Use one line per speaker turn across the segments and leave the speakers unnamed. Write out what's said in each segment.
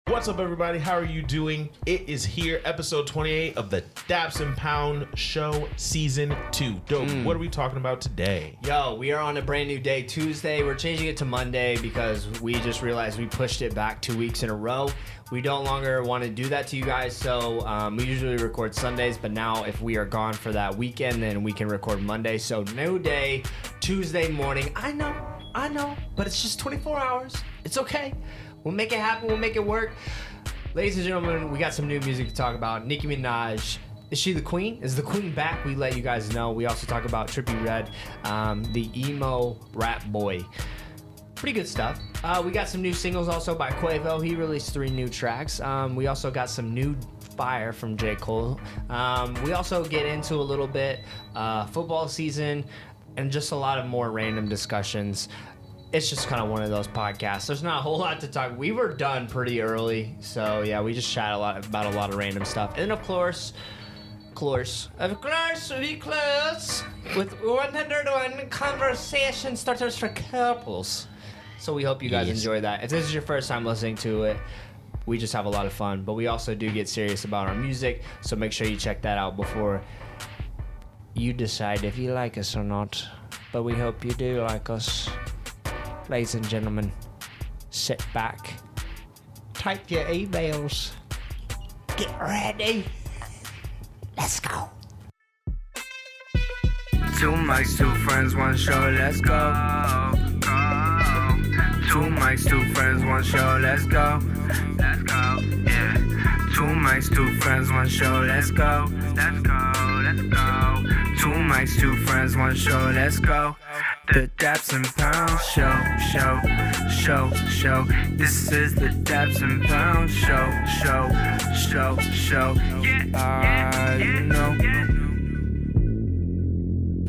What's up, everybody? How are you doing? It is here, episode 28 of the Daps and Pound Show, Season 2. Dope, what are we talking about today?
Yo, we are on a brand new day, Tuesday. We're changing it to Monday because we just realized we pushed it back 2 weeks in a row. We don't longer want to do that to you guys, so we usually record Sundays, but now if we are gone for that weekend, then we can record Monday. So new day, Tuesday morning. I know, but it's just 24 hours. It's okay. We'll make it happen. We'll make it work. Ladies and gentlemen, we got some new music to talk about. Nicki Minaj. Is she the queen? Is the queen back? We let you guys know. We also talk about Trippie Redd, the emo rap boy. Pretty good stuff. We got some new singles also by Quavo. He released 3 new tracks. We also got some new fire from J. Cole. We also get into a little bit football season and just a lot of more random discussions. It's just kind of one of those podcasts. There's not a whole lot to talk. We were done pretty early, so yeah, we just chat about a lot of random stuff. And of course, we close with 101 conversation starters for couples. So we hope you guys enjoy that. If this is your first time listening to it, we just have a lot of fun, but we also do get serious about our music, so make sure you check that out before you decide if you like us or not. But we hope you do like us. Ladies and gentlemen, sit back, type your emails, get ready, let's go.
2 mics, 2 friends, 1 show, let's go. 2 mics, 2 friends, 1 show, let's go. Let's go, yeah. 2 mics, 2 friends, 1 show, let's go. Let's go, let's go. 2 mics, 2 friends, 1 show, let's go. The Daps and Pound Show. This is the Daps and Pound Show. You know.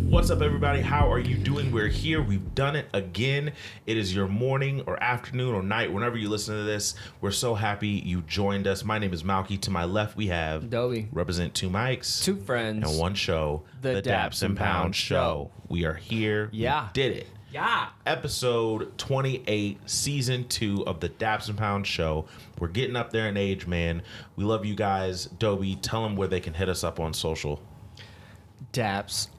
What's up, everybody? How are you doing? We're here. We've done it again. It is your morning or afternoon or night, whenever you listen to this. We're so happy you joined us. My name is Malky. To my left, we have
Dobie.
Represent 2 mics,
2 friends,
and 1 show.
The
Daps and Pound Show. We are here.
Yeah.
We did it.
Yeah.
Episode 28, Season 2 of the Daps and Pound Show. We're getting up there in age, man. We love you guys. Dobie, tell them where they can hit us up on social.
Daps_pounds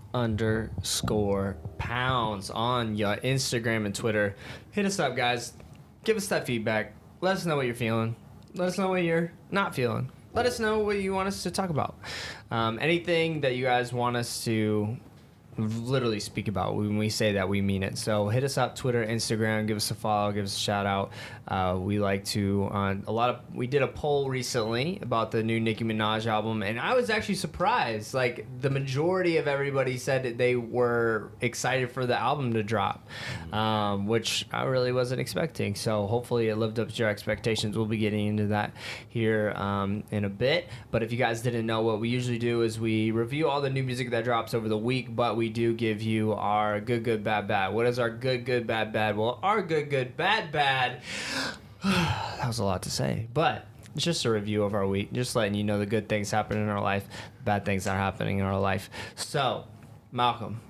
on your Instagram and Twitter. Hit us up, guys. Give us that feedback. Let us know what you're feeling. Let us know what you're not feeling. Let us know what you want us to talk about. Anything that you guys want us to literally speak about. When we say that, we mean it. So hit us up, Twitter, Instagram, give us a follow, give us a shout out. We like to we did a poll recently about the new Nicki Minaj album, and I was actually surprised. Like, the majority of everybody said that they were excited for the album to drop, which I really wasn't expecting. So hopefully it lived up to your expectations. We'll be getting into that here in a bit. But if you guys didn't know, what we usually do is we review all the new music that drops over the week, but we do give you our good, bad, bad. What is our good, bad, bad? Well, our good, bad, bad. That was a lot to say, but it's just a review of our week, just letting you know the good things happening in our life, the bad things that are happening in our life. So, Malcolm,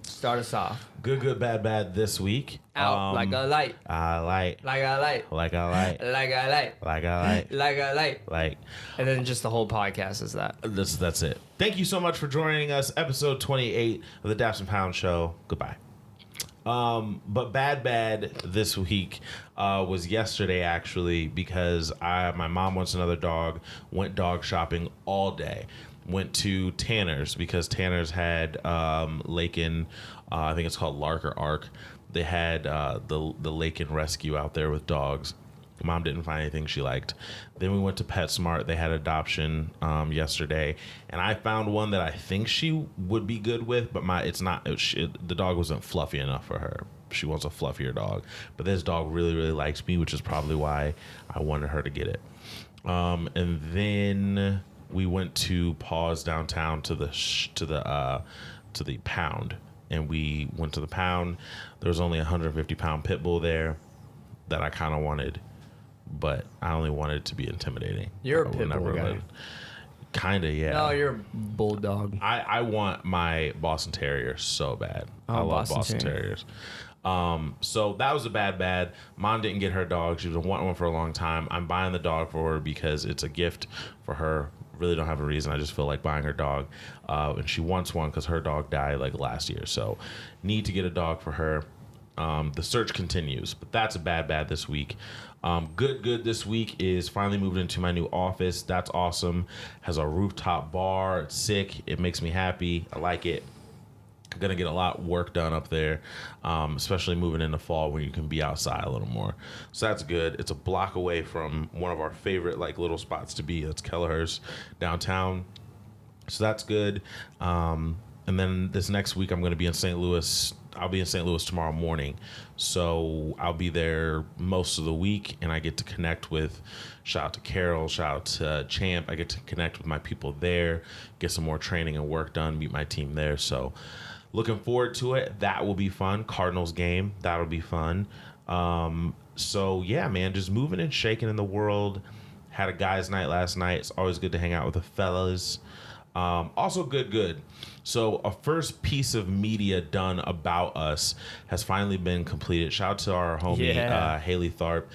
start us off.
Good, bad, bad this week.
Out like a light.
Light.
Like a light.
Like a light.
Like a light.
Like a light.
Like a light.
Like.
And then just the whole podcast is that.
That's it. Thank you so much for joining us. Episode 28 of the Daps and Pound Show. Goodbye. But bad this week was yesterday, actually, because my mom wants another dog. Went dog shopping all day. Went to Tanner's because Tanner's had Laken, I think it's called Lark or Ark. They had the Laken Rescue out there with dogs. Mom didn't find anything she liked. Then we went to PetSmart. They had adoption yesterday, and I found one that I think she would be good with, but the dog wasn't fluffy enough for her. She wants a fluffier dog, but this dog really, really likes me, which is probably why I wanted her to get it. And then we went to Paws downtown to the pound, and we went to the pound. There was only a 150-pound pit bull there that I kind of wanted, but I only wanted it to be intimidating.
You're a pit bull guy.
Kind of, yeah.
No, you're a bulldog.
I want my Boston Terrier so bad. I love Boston Terriers. So that was a bad. Mom didn't get her dog. She's been wanting one for a long time. I'm buying the dog for her because it's a gift for her. Really don't have a reason. I just feel like buying her dog. And she wants one because her dog died like last year. So need to get a dog for her. The search continues, but that's a bad this week. Good this week is finally moved into my new office. That's awesome. Has a rooftop bar. It's sick. It makes me happy. I like it. I'm gonna get a lot of work done up there, especially moving in the fall when you can be outside a little more. So that's good. It's a block away from one of our favorite like little spots to be. That's Kelleher's downtown. So that's good. And then this next week I'm gonna be in St. Louis. I'll be in St. Louis tomorrow morning. So I'll be there most of the week, and I get to connect with, shout out to Carol, shout out to Champ. I get to connect with my people there, get some more training and work done, meet my team there. So looking forward to it. That will be fun. Cardinals game, that'll be fun. So yeah, man, just moving and shaking in the world. Had a guys' night last night. It's always good to hang out with the fellas. Also good. So a first piece of media done about us has finally been completed. Shout out to our homie, Haley Tharp.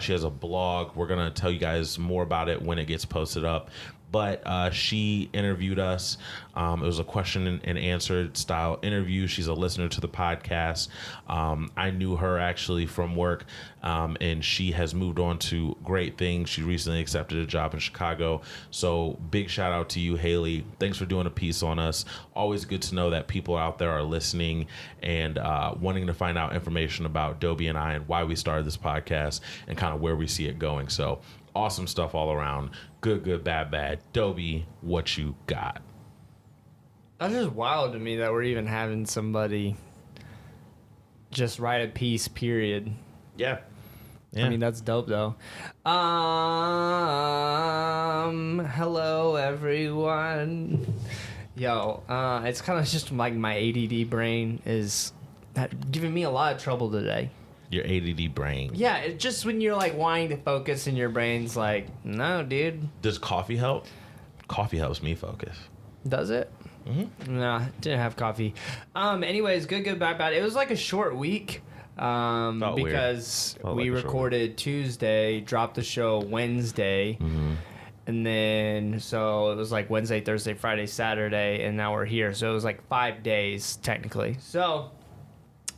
She has a blog. We're going to tell you guys more about it when it gets posted up. But she interviewed us. It was a question and answer style interview. She's a listener to the podcast. I knew her actually from work, and she has moved on to great things. She recently accepted a job in Chicago. So big shout out to you, Haley. Thanks for doing a piece on us. Always good to know that people out there are listening and wanting to find out information about Dobie and I and why we started this podcast and kind of where we see it going. So awesome stuff all around. Good, bad. Dobie, what you got?
That's just wild to me that we're even having somebody just write a piece, period.
Yeah.
I mean, that's dope, though. Hello, everyone. Yo, it's kind of just like my ADD brain is giving me a lot of trouble today.
Your ADD brain.
Yeah, it's just when you're like wanting to focus and your brain's like, no, dude.
Does coffee help? Coffee helps me focus.
Does it? Mm-hmm. No, didn't have coffee. Anyways, good, bad. It was like a short week because we recorded Tuesday, dropped the show Wednesday, and then so it was like Wednesday, Thursday, Friday, Saturday, and now we're here. So it was like 5 days technically. So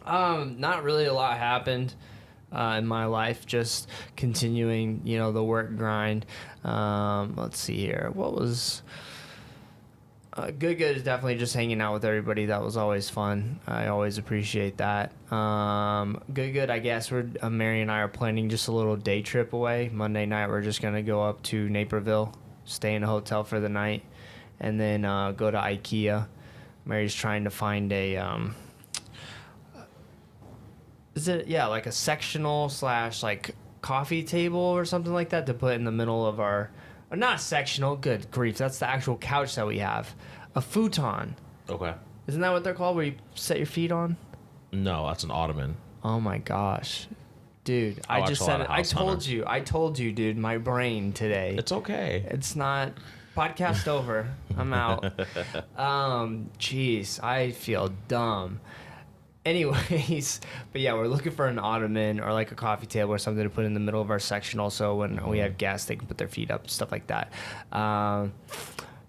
not really a lot happened in my life. Just continuing, the work grind. Let's see here. What was good is definitely just hanging out with everybody. That was always fun. I always appreciate that. Good. I guess Mary and I are planning just a little day trip away. Monday night we're just gonna go up to Naperville, stay in a hotel for the night, and then go to IKEA. Mary's trying to find a like a sectional / like coffee table or something like that to put in the middle of our, or not sectional, good grief, that's the actual couch that we have. A futon. Okay. Isn't that what they're called, where you set your feet on?
No, that's an ottoman.
Oh my gosh. Dude, I just said it. I told you, dude, my brain today.
It's okay.
It's not. Podcast over. I'm out. Jeez, I feel dumb. Anyways, but yeah, we're looking for an ottoman or like a coffee table or something to put in the middle of our sectional, so when we have guests, they can put their feet up, stuff like that.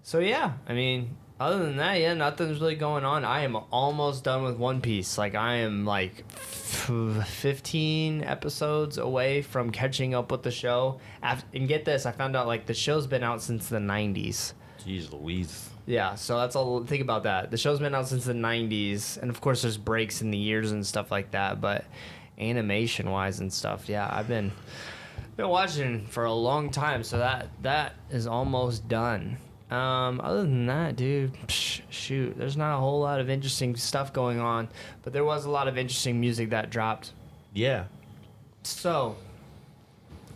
So yeah, I mean, other than that, yeah, nothing's really going on. I am almost done with One Piece. Like, I am like 15 episodes away from catching up with the show. And get this, I found out like the show's been out since the 90s.
Jeez Louise.
Yeah, so that's all. Think about that. The show's been out since the 90s, and of course there's breaks in the years and stuff like that, but animation-wise and stuff, yeah, I've been watching for a long time, so that is almost done. Other than that, dude, shoot, there's not a whole lot of interesting stuff going on, but there was a lot of interesting music that dropped. Yeah. So,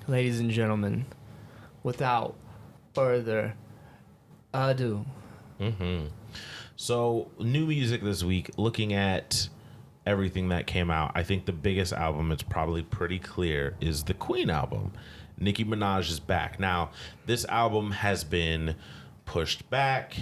ladies and gentlemen, without further ado.
So, new music this week, looking at everything that came out, I think the biggest album, it's probably pretty clear, is the Queen album. Nicki Minaj is back. Now, this album has been pushed back.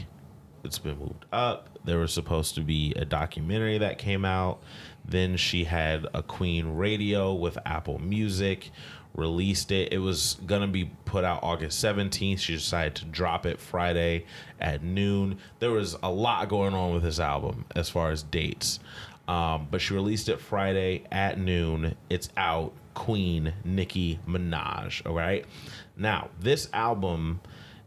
it's been moved up. There was supposed to be a documentary that came out. Then she had a Queen radio with Apple Music, released it. It was going to be put out August 17th. She decided to drop it Friday at noon. There was a lot going on with this album as far as dates. But she released it Friday at noon. It's out. Queen, Nicki Minaj. All right. Now, this album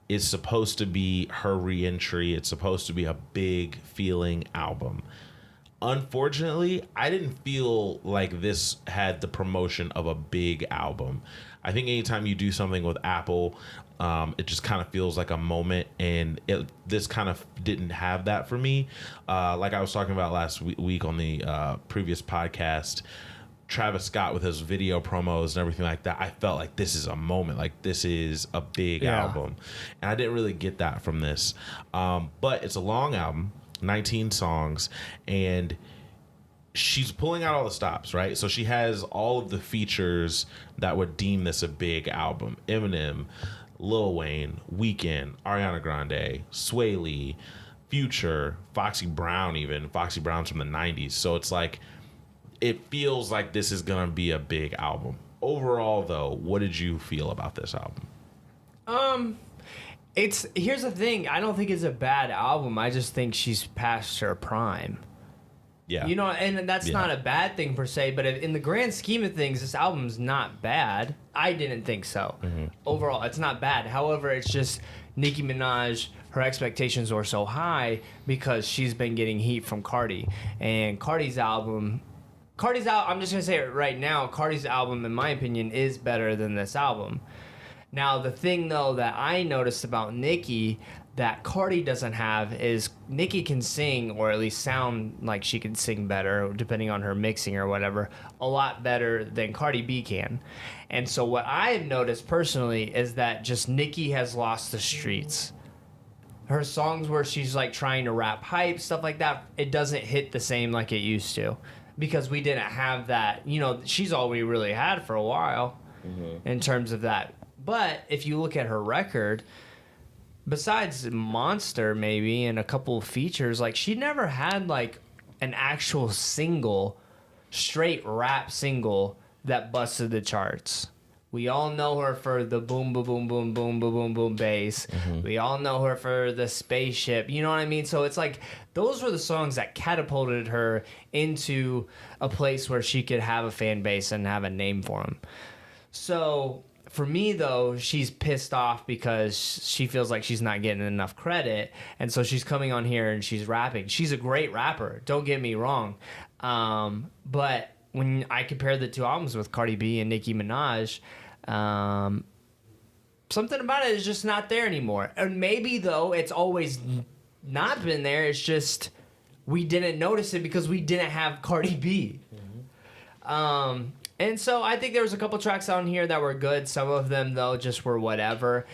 is supposed to be her re-entry. It's supposed to be a big feeling album. Unfortunately, I didn't feel like this had the promotion of a big album. I think anytime you do something with Apple, it just kind of feels like a moment, and this kind of didn't have that for me. Like I was talking about last week on the previous podcast, Travis Scott with his video promos and everything like that, I felt like this is a moment, like this is a big album, and I didn't really get that from this. But it's a long album, 19 songs, and she's pulling out all the stops, right? So she has all of the features that would deem this a big album. Eminem, Lil Wayne, Weeknd, Ariana Grande, Sway Lee, Future, Foxy Brown even. Foxy Brown's from the 90s. So it's like, it feels like this is going to be a big album. Overall, though, what did you feel about this album?
Here's the thing. I don't think it's a bad album. I just think she's past her prime.
Yeah.
You know, and that's not a bad thing per se, but in the grand scheme of things, this album's not bad. I didn't think so. Mm-hmm. Overall, it's not bad. However, it's just Nicki Minaj, her expectations were so high because she's been getting heat from Cardi. And Cardi's album, I'm just going to say it right now, Cardi's album, in my opinion, is better than this album. Now, the thing, though, that I noticed about Nicki that Cardi doesn't have is Nicki can sing, or at least sound like she can sing better, depending on her mixing or whatever, a lot better than Cardi B can. And so what I've noticed personally is that just Nicki has lost the streets. Her songs where she's like trying to rap hype, stuff like that, it doesn't hit the same like it used to. Because we didn't have that, you know, she's all we really had for a while in terms of that. But if you look at her record, besides Monster maybe and a couple of features, like she never had like an actual single, straight rap single that busted the charts. We all know her for the boom, boom, boom, boom, boom, boom, boom, boom bass. Mm-hmm. We all know her for the spaceship. You know what I mean? So it's like those were the songs that catapulted her into a place where she could have a fan base and have a name for them. So for me, though, she's pissed off because she feels like she's not getting enough credit. And so she's coming on here and she's rapping. She's a great rapper. Don't get me wrong. But when I compare the two albums with Cardi B and Nicki Minaj, something about it is just not there anymore. And maybe, though, it's always not been there. It's just we didn't notice it because we didn't have Cardi B. Mm-hmm. And so I think there was a couple tracks on here that were good. Some of them, though, just were whatever.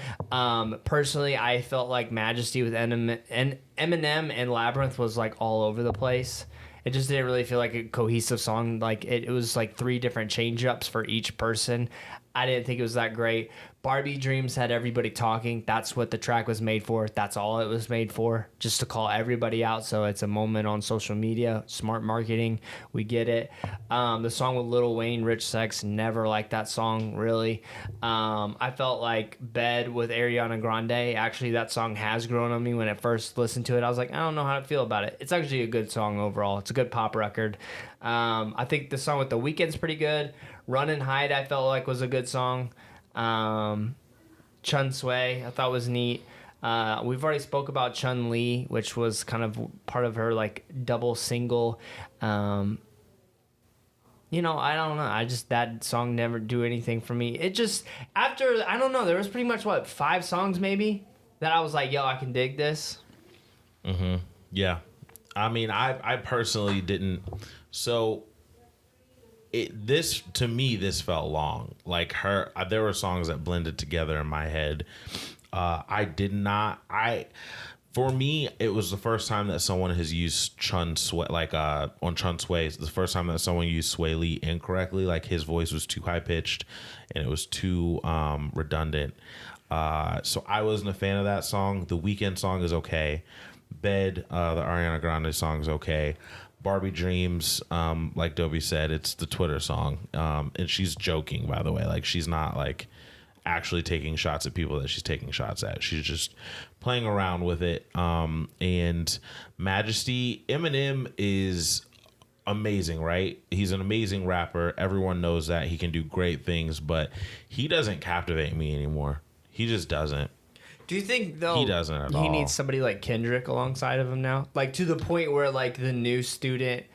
Personally, I felt like Majesty with Eminem and Labyrinth was like all over the place. It just didn't really feel like a cohesive song. Like it was like 3 different change-ups for each person. I didn't think it was that great. Barbie Dreams had everybody talking. That's what the track was made for. That's all it was made for, just to call everybody out. So it's a moment on social media. Smart marketing. We get it. The song with Lil Wayne, Rich Sex, never liked that song, really. I felt like Bed with Ariana Grande. Actually, that song has grown on me. When I first listened to it, I was like, I don't know how to feel about it. It's actually a good song overall. It's a good pop record. I think the song with The Weeknd's pretty good. Run and Hide, I felt like was a good song. Chun Sway, I thought was neat. We've already spoke about Chun Li, which was kind of part of her like double single. You know, I don't know. That song never do anything for me. It just, after, I don't know, there was pretty much, 5 songs maybe that I was like, yo, I can dig this.
Mm-hmm. Yeah. I mean, I personally didn't. So this to me, this felt long. Like there were songs that blended together in my head. For me, it was the first time that someone has used Chun Sway, like on Chun Sway. It's the first time that someone used Sway Lee incorrectly. Like his voice was too high pitched and it was too redundant. So I wasn't a fan of that song. The Weeknd song is okay. Bed, the Ariana Grande song is okay. Barbie Dreams, like Dobie said, it's the Twitter song. And she's joking, by the way. Like, she's not, like, actually taking shots at people that she's taking shots at. She's just playing around with it. And Majesty, Eminem is amazing, right? He's an amazing rapper. Everyone knows that. He can do great things, but he doesn't captivate me anymore. He just doesn't.
Do you think, though,
he doesn't at all.
He needs somebody like Kendrick alongside of him now? Like, to the point where, like, the new student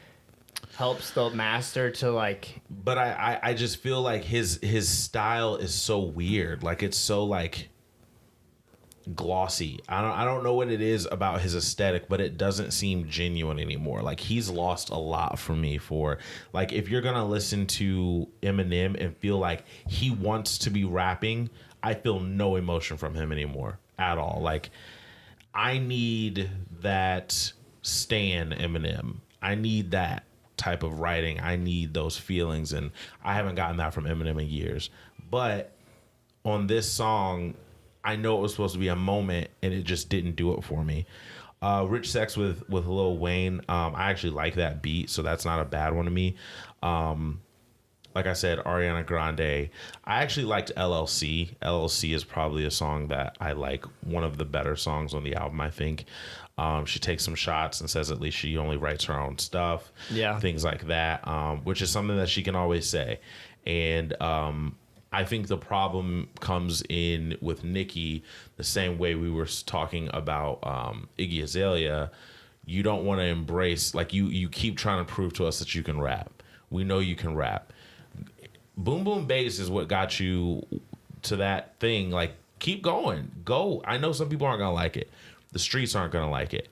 helps the master to, like...
But I just feel like his style is so weird. Like, it's so, like, glossy. I don't know what it is about his aesthetic, but it doesn't seem genuine anymore. Like, he's lost a lot for me for... Like, if you're going to listen to Eminem and feel like he wants to be rapping... I feel no emotion from him anymore at all. Like, I need that Stan Eminem. I need that type of writing. I need those feelings, and I haven't gotten that from Eminem in years. But on this song, I know it was supposed to be a moment, and it just didn't do it for me. Rich Sex with Lil Wayne, I actually like that beat, so that's not a bad one to me. Like I said, Ariana Grande. I actually liked LLC. LLC is probably a song that I like, one of the better songs on the album, I think. She takes some shots and says at least she only writes her own stuff.
Yeah.
Things like that, which is something that she can always say. And I think the problem comes in with Nicki the same way we were talking about Iggy Azalea. You don't want to embrace, like, you keep trying to prove to us that you can rap. We know you can rap. Boom Boom Bass is what got you to that thing. Like, keep going. Go. I know some people aren't going to like it. The streets aren't going to like it.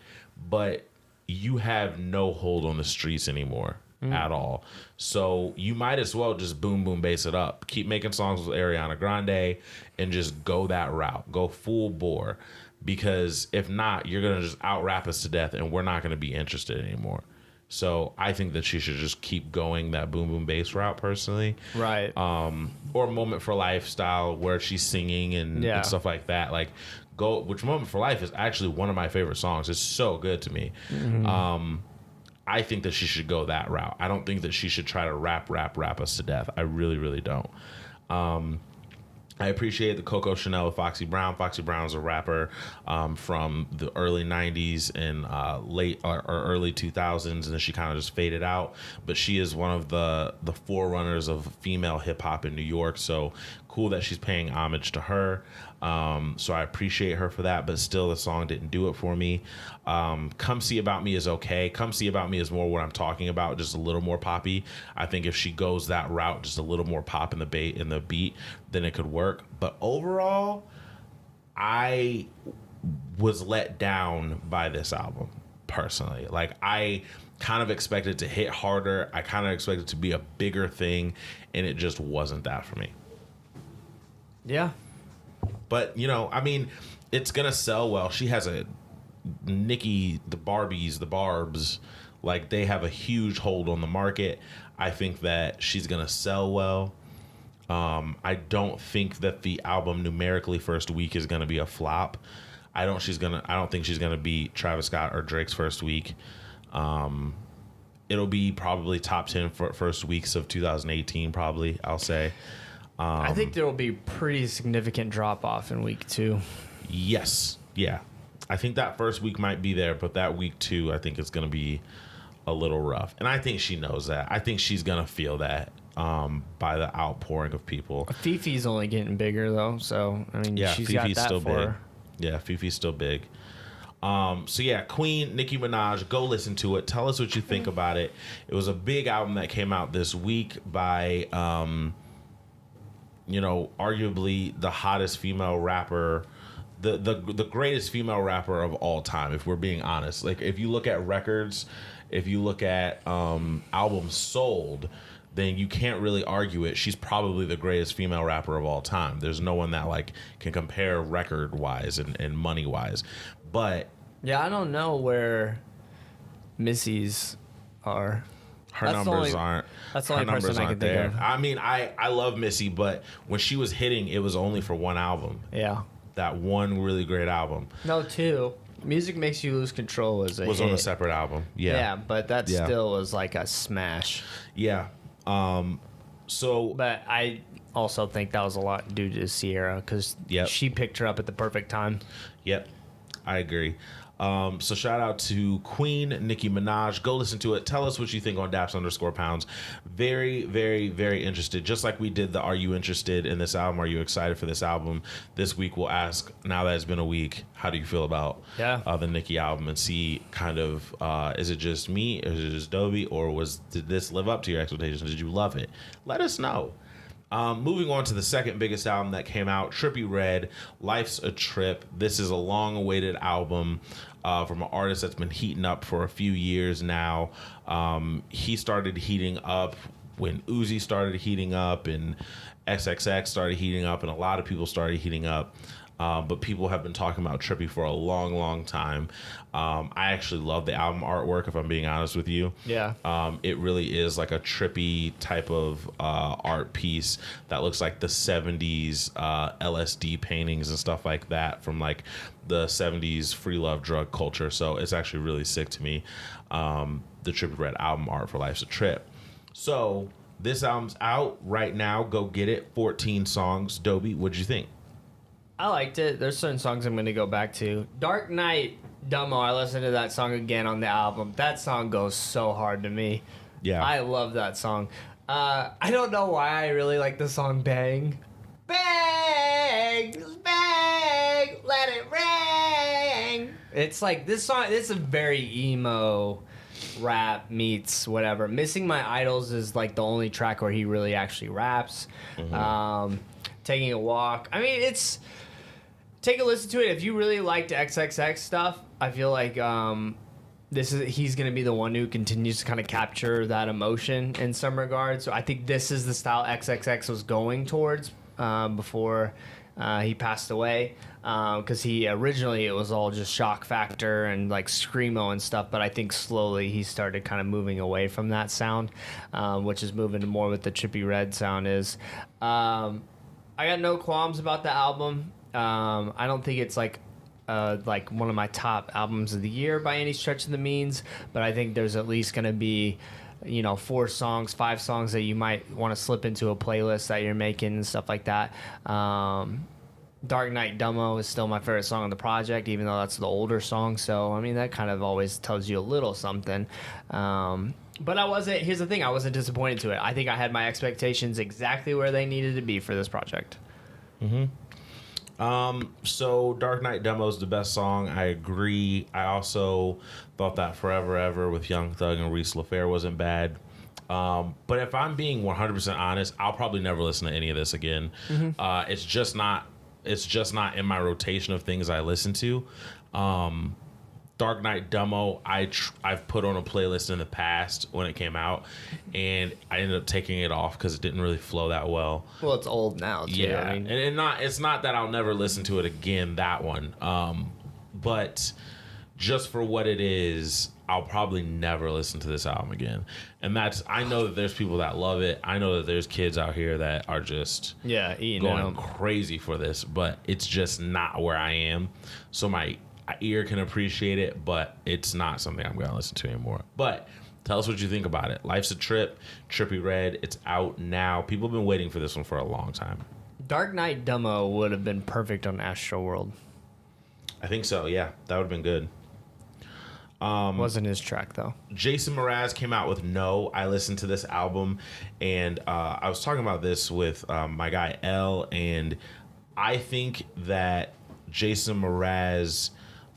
But you have no hold on the streets anymore at all. So you might as well just boom boom bass it up. Keep making songs with Ariana Grande and just go that route. Go full bore. Because if not, you're going to just out-rap us to death and we're not going to be interested anymore. So I think that she should just keep going that boom boom bass route personally.
Right.
Or Moment for Life style where she's singing and stuff like that. Like, which Moment for Life is actually one of my favorite songs. It's so good to me. Mm-hmm. I think that she should go that route. I don't think that she should try to rap us to death. I really, really don't. I appreciate the Coco Chanel with Foxy Brown. Foxy Brown is a rapper from the early 90s and late or early 2000s, and then she kind of just faded out. But she is one of the forerunners of female hip-hop in New York, so cool that she's paying homage to her. So I appreciate her for that, but still the song didn't do it for me. Come See About Me is okay. Come See About Me is more what I'm talking about, just a little more poppy. I think if she goes that route, just a little more pop in the beat, then it could work. But overall, I was let down by this album personally. Like, I kind of expected it to hit harder. I kind of expected it to be a bigger thing, and it just wasn't that for me.
Yeah.
But, you know, I mean, it's going to sell well. She has a Nicki, the Barbies, the Barbs, like, they have a huge hold on the market. I think that she's going to sell well. I don't think that the album numerically first week is going to be a flop. I don't think she's going to beat Travis Scott or Drake's first week. It'll be probably top 10 for first weeks of 2018, probably, I'll say.
I think there will be pretty significant drop off in week 2.
Yes. Yeah. I think that first week might be there, but that week 2, I think it's going to be a little rough. And I think she knows that. I think she's going to feel that by the outpouring of people.
Fifi's only getting bigger, though. So, I mean,
yeah,
she's
Fifi's
got that
still
for
big.
her.
Yeah, Fifi's still big. So yeah, Queen, Nicki Minaj, go listen to it. Tell us what you think about it. It was a big album that came out this week by, you know, arguably the hottest female rapper, the greatest female rapper of all time, if we're being honest. Like, if you look at records, if you look at albums sold, then you can't really argue it. She's probably the greatest female rapper of all time. There's no one that, like, can compare record-wise and money-wise. But
yeah, I don't know where Missy's are.
Her numbers aren't.
That's the only person I can think of.
I mean, I love Missy, but when she was hitting, it was only for one album.
Yeah.
that one really great album.
No, 2. Music Makes You Lose Control was
On a separate album. Yeah,
but that still was like a smash.
Yeah.
But I also think that was a lot due to Sierra because she picked her up at the perfect time.
Yep, I agree. So shout out to Queen Nicki Minaj. Go listen to it. Tell us what you think on Daps_pounds. Very, very, very interested. Just like we did the Are You Interested in this album? Are you excited for this album? This week we'll ask, now that it's been a week, how do you feel about the Nicki album? And see kind of, is it just me? Or is it just Dobie? Or did this live up to your expectations? Did you love it? Let us know. Moving on to the second biggest album that came out, Trippie Redd, Life's a Trip. This is a long-awaited album from an artist that's been heating up for a few years now. He started heating up when Uzi started heating up and XXX started heating up and a lot of people started heating up. But people have been talking about Trippie for a long, long time. I actually love the album artwork, if I'm being honest with you.
Yeah.
It really is like a Trippie type of art piece that looks like the 70s LSD paintings and stuff like that from like the 70s free love drug culture. So it's actually really sick to me, the Trippie Redd album art for Life's a Trip. So this album's out right now. Go get it. 14 songs. Dobie, what'd you think?
I liked it. There's certain songs I'm going to go back to. Dark Knight, Dumbo, I listened to that song again on the album. That song goes so hard to me.
Yeah.
I love that song. I don't know why I really like the song Bang. Bang! Bang! Let it ring! It's like, this song, it's a very emo rap meets whatever. Missing My Idols is like the only track where he really actually raps. Mm-hmm. Taking a Walk. I mean, take a listen to it. If you really liked XXX stuff, I feel like he's going to be the one who continues to kind of capture that emotion in some regards. So I think this is the style XXX was going towards before he passed away. Because originally it was all just Shock Factor and like screamo and stuff, but I think slowly he started kind of moving away from that sound, which is moving to more what the Trippie Redd sound is. I got no qualms about the album. I don't think it's like one of my top albums of the year by any stretch of the means, but I think there's at least going to be, 4 songs, 5 songs that you might want to slip into a playlist that you're making and stuff like that. Dark Knight Dumbo is still my favorite song on the project, even though that's the older song. So, I mean, that kind of always tells you a little something. But here's the thing, I wasn't disappointed to it. I think I had my expectations exactly where they needed to be for this project.
Mm-hmm. So Dark Knight Dumbo is the best song. I agree. I also thought that Forever Ever with Young Thug and Reese LaFair wasn't bad. But if I'm being 100% honest, I'll probably never listen to any of this again. Mm-hmm. It's just not in my rotation of things I listen to. Dark Knight Dumbo, I've put on a playlist in the past when it came out, and I ended up taking it off because it didn't really flow that well.
Well, it's old now, too.
Yeah,
I mean,
and it's not that I'll never listen to it again, that one. But just for what it is, I'll probably never listen to this album again. And I know that there's people that love it. I know that there's kids out here that are just going crazy for this, but it's just not where I am. So my ear can appreciate it, but it's not something I'm going to listen to anymore. But tell us what you think about it. Life's a Trip, Trippie Redd. It's out now. People have been waiting for this one for a long time.
Dark Knight Dumbo would have been perfect on Astro World.
I think so, yeah. That would have been good.
Wasn't his track, though.
Jason Mraz came out with No. I listened to this album, and I was talking about this with my guy L, and I think that Jason Mraz,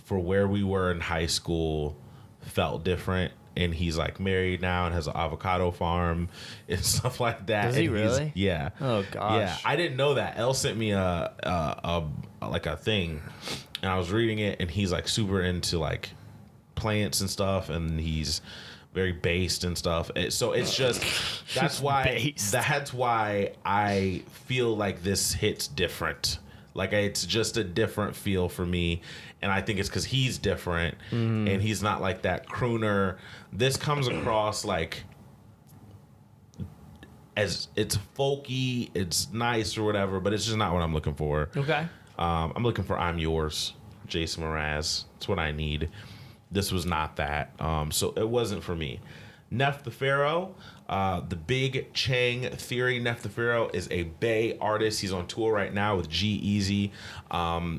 for where we were in high school, felt different. And he's like married now and has an avocado farm and stuff like that.
Does he really?
Yeah.
Oh gosh.
Yeah, I didn't know that. Elle sent me a thing, and I was reading it, and he's like super into like plants and stuff, and he's very based and stuff. So it's just that's why I feel like this hits different. Like, it's just a different feel for me. And I think it's because he's different. Mm. And he's not like that crooner. This comes across like, as it's folky, it's nice or whatever, but it's just not what I'm looking for.
Okay.
I'm looking for I'm Yours, Jason Mraz. That's what I need. This was not that. So it wasn't for me. Neff the Pharaoh, the Big Chang Theory. Neff the Pharaoh is a Bay artist. He's on tour right now with G-Eazy.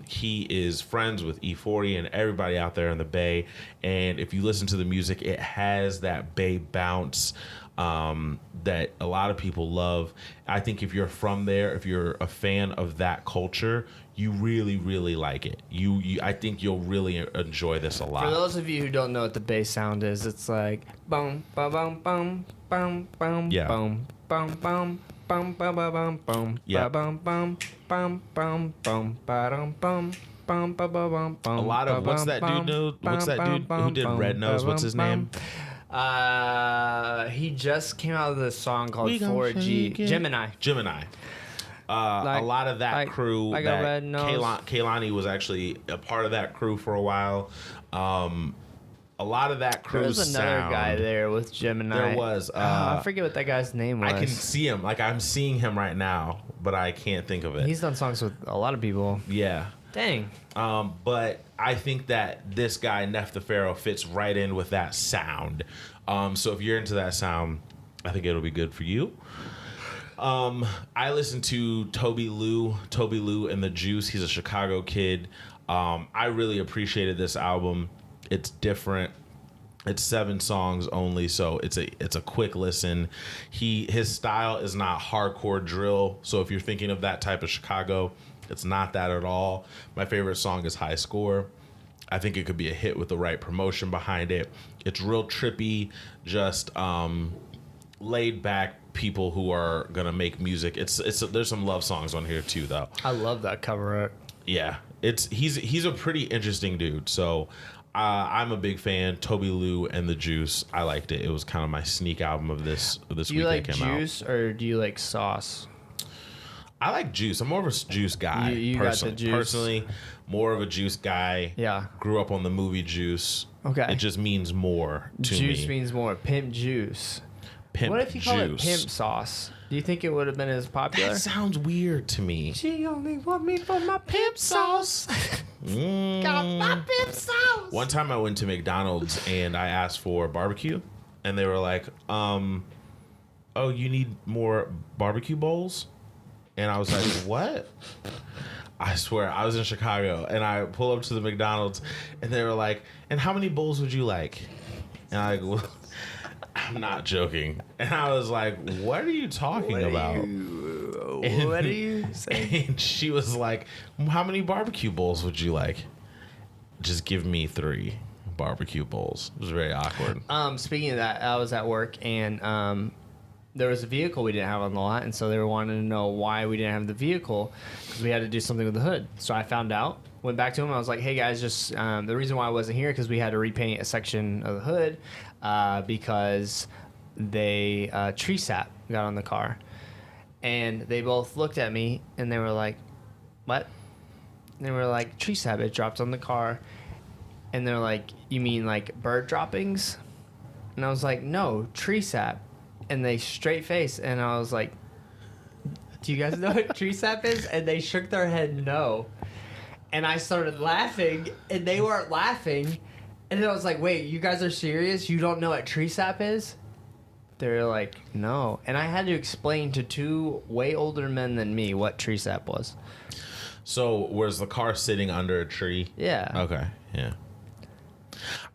He is friends with E40 and everybody out there in the Bay. And if you listen to the music, it has that Bay bounce that a lot of people love. I think if you're from there, if you're a fan of that culture, you really, really like it. I think you'll really enjoy this a lot.
For those of you who don't know what the bass sound is, it's like boom, ba bum, bum, bum, bum,
Yeah.
boom, bum, bum, bum, ba ba bum, bum,
Yeah.
ba bum, bum, bum, bum, bum, ba dum, bum, bum, ba ba bum, bum.
A lot of what's that dude know? What's that dude who did Red Nose? What's his name?
He just came out with a song called
We gon'
4G.
shake it.
Gemini.
A lot of that crew,
like a
that
Red Nose.
Kehlani was actually a part of that crew for a while. A lot of that
There
crew's
was another
sound,
guy there with Gemini.
There was.
I forget what that guy's name was.
I can see him. Like, I'm seeing him right now, but I can't think of it.
He's done songs with a lot of people.
Yeah.
Dang.
But I think that this guy, Neff the Pharaoh, fits right in with that sound. So if you're into that sound, I think it'll be good for you. I listened to Toby Lou and the Juice. He's a Chicago kid. I really appreciated this album. It's different. It's 7 songs only, so it's a quick listen. His style is not hardcore drill, so if you're thinking of that type of Chicago, it's not that at all. My favorite song is High Score. I think it could be a hit with the right promotion behind it. It's real trippy, just laid back people who are gonna make music. There's some love songs on here too, though.
I love that cover art.
Yeah, he's a pretty interesting dude. So I'm a big fan. Toby Lou and the Juice. I liked it. It was kind of my sneak album of this
Do
week
you like
that came
Juice or do you like Sauce?
I like Juice. I'm more of a Juice guy.
You got the Juice.
Personally, more of a Juice guy.
Yeah.
Grew up on the movie Juice.
Okay.
It just means more to me.
Juice means more. Pimp Juice.
Pimp
What if you call it
Juice.
Pimp Sauce? Do you think it would have been as popular?
That sounds weird to me.
She only want me for my pimp sauce. Got my pimp sauce.
One time I went to McDonald's and I asked for barbecue, and they were like, "Oh, you need more barbecue bowls?" And I was like, "What?" I swear, I was in Chicago, and I pull up to the McDonald's, and they were like, "And how many bowls would you like?" And I go, well, I'm not joking. And I was like, "What are you talking about?"
What do you say?
And she was like, "How many barbecue bowls would you like?" Just give me 3 barbecue bowls. It was very awkward.
Speaking of that, I was at work and there was a vehicle we didn't have on the lot, and so they were wanting to know why we didn't have the vehicle because we had to do something with the hood. So I found out, went back to them. I was like, "Hey guys, just the reason why I wasn't here because we had to repaint a section of the hood because they tree sap got on the car." And they both looked at me and they were like, "What?" And they were like, "Tree sap, it dropped on the car." And they're like, "You mean like bird droppings?" And I was like, "No, tree sap." And they straight face, and I was like, "Do you guys know what tree sap is?" And they shook their head no. And I started laughing, and they weren't laughing. And then I was like, "Wait, you guys are serious? You don't know what tree sap is?" They're like, "No." And I had to explain to 2 way older men than me what tree sap was.
So was the car sitting under a tree?
Yeah.
Okay. Yeah.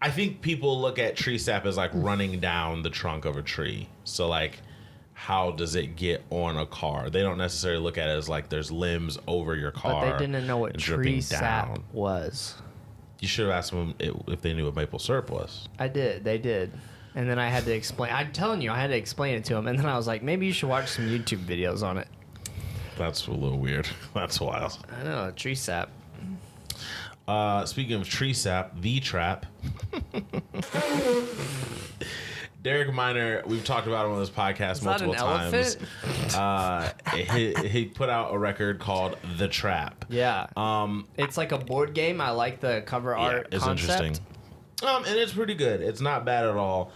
I think people look at tree sap as like running down the trunk of a tree. So like, how does it get on a car? They don't necessarily look at it as like there's limbs over your car.
But they didn't know what
and
tree
dripping
sap
down.
was.
You should have asked them if they knew what maple syrup was.
I did. They did. And then I had to explain. I'm telling you, I had to explain it to him. And then I was like, maybe you should watch some YouTube videos on it.
That's a little weird. That's wild.
I know, tree sap.
Speaking of tree sap, the trap. Derek Minor, we've talked about him on this podcast multiple times. He put out a record called The Trap.
Yeah. It's like a board game. I like the cover art
it's
concept.
interesting. And it's pretty good. It's not bad at all.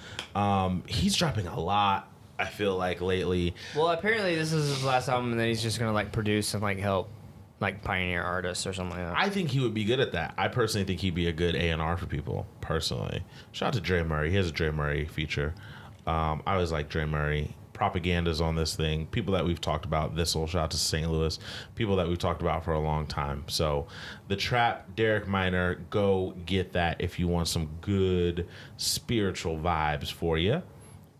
He's dropping a lot, I feel like, lately.
Well, apparently this is his last album, and then he's just gonna like produce and like help like pioneer artist or something like that.
I think he would be good at that. I personally think he'd be a good A&R for people, personally. Shout out to Dre Murray. He has a Dre Murray feature. I always like Dre Murray. Propaganda's on this thing. People that we've talked about. This'll shout out to St. Louis. People that we've talked about for a long time. So The Trap, Derek Minor, go get that if you want some good spiritual vibes for you.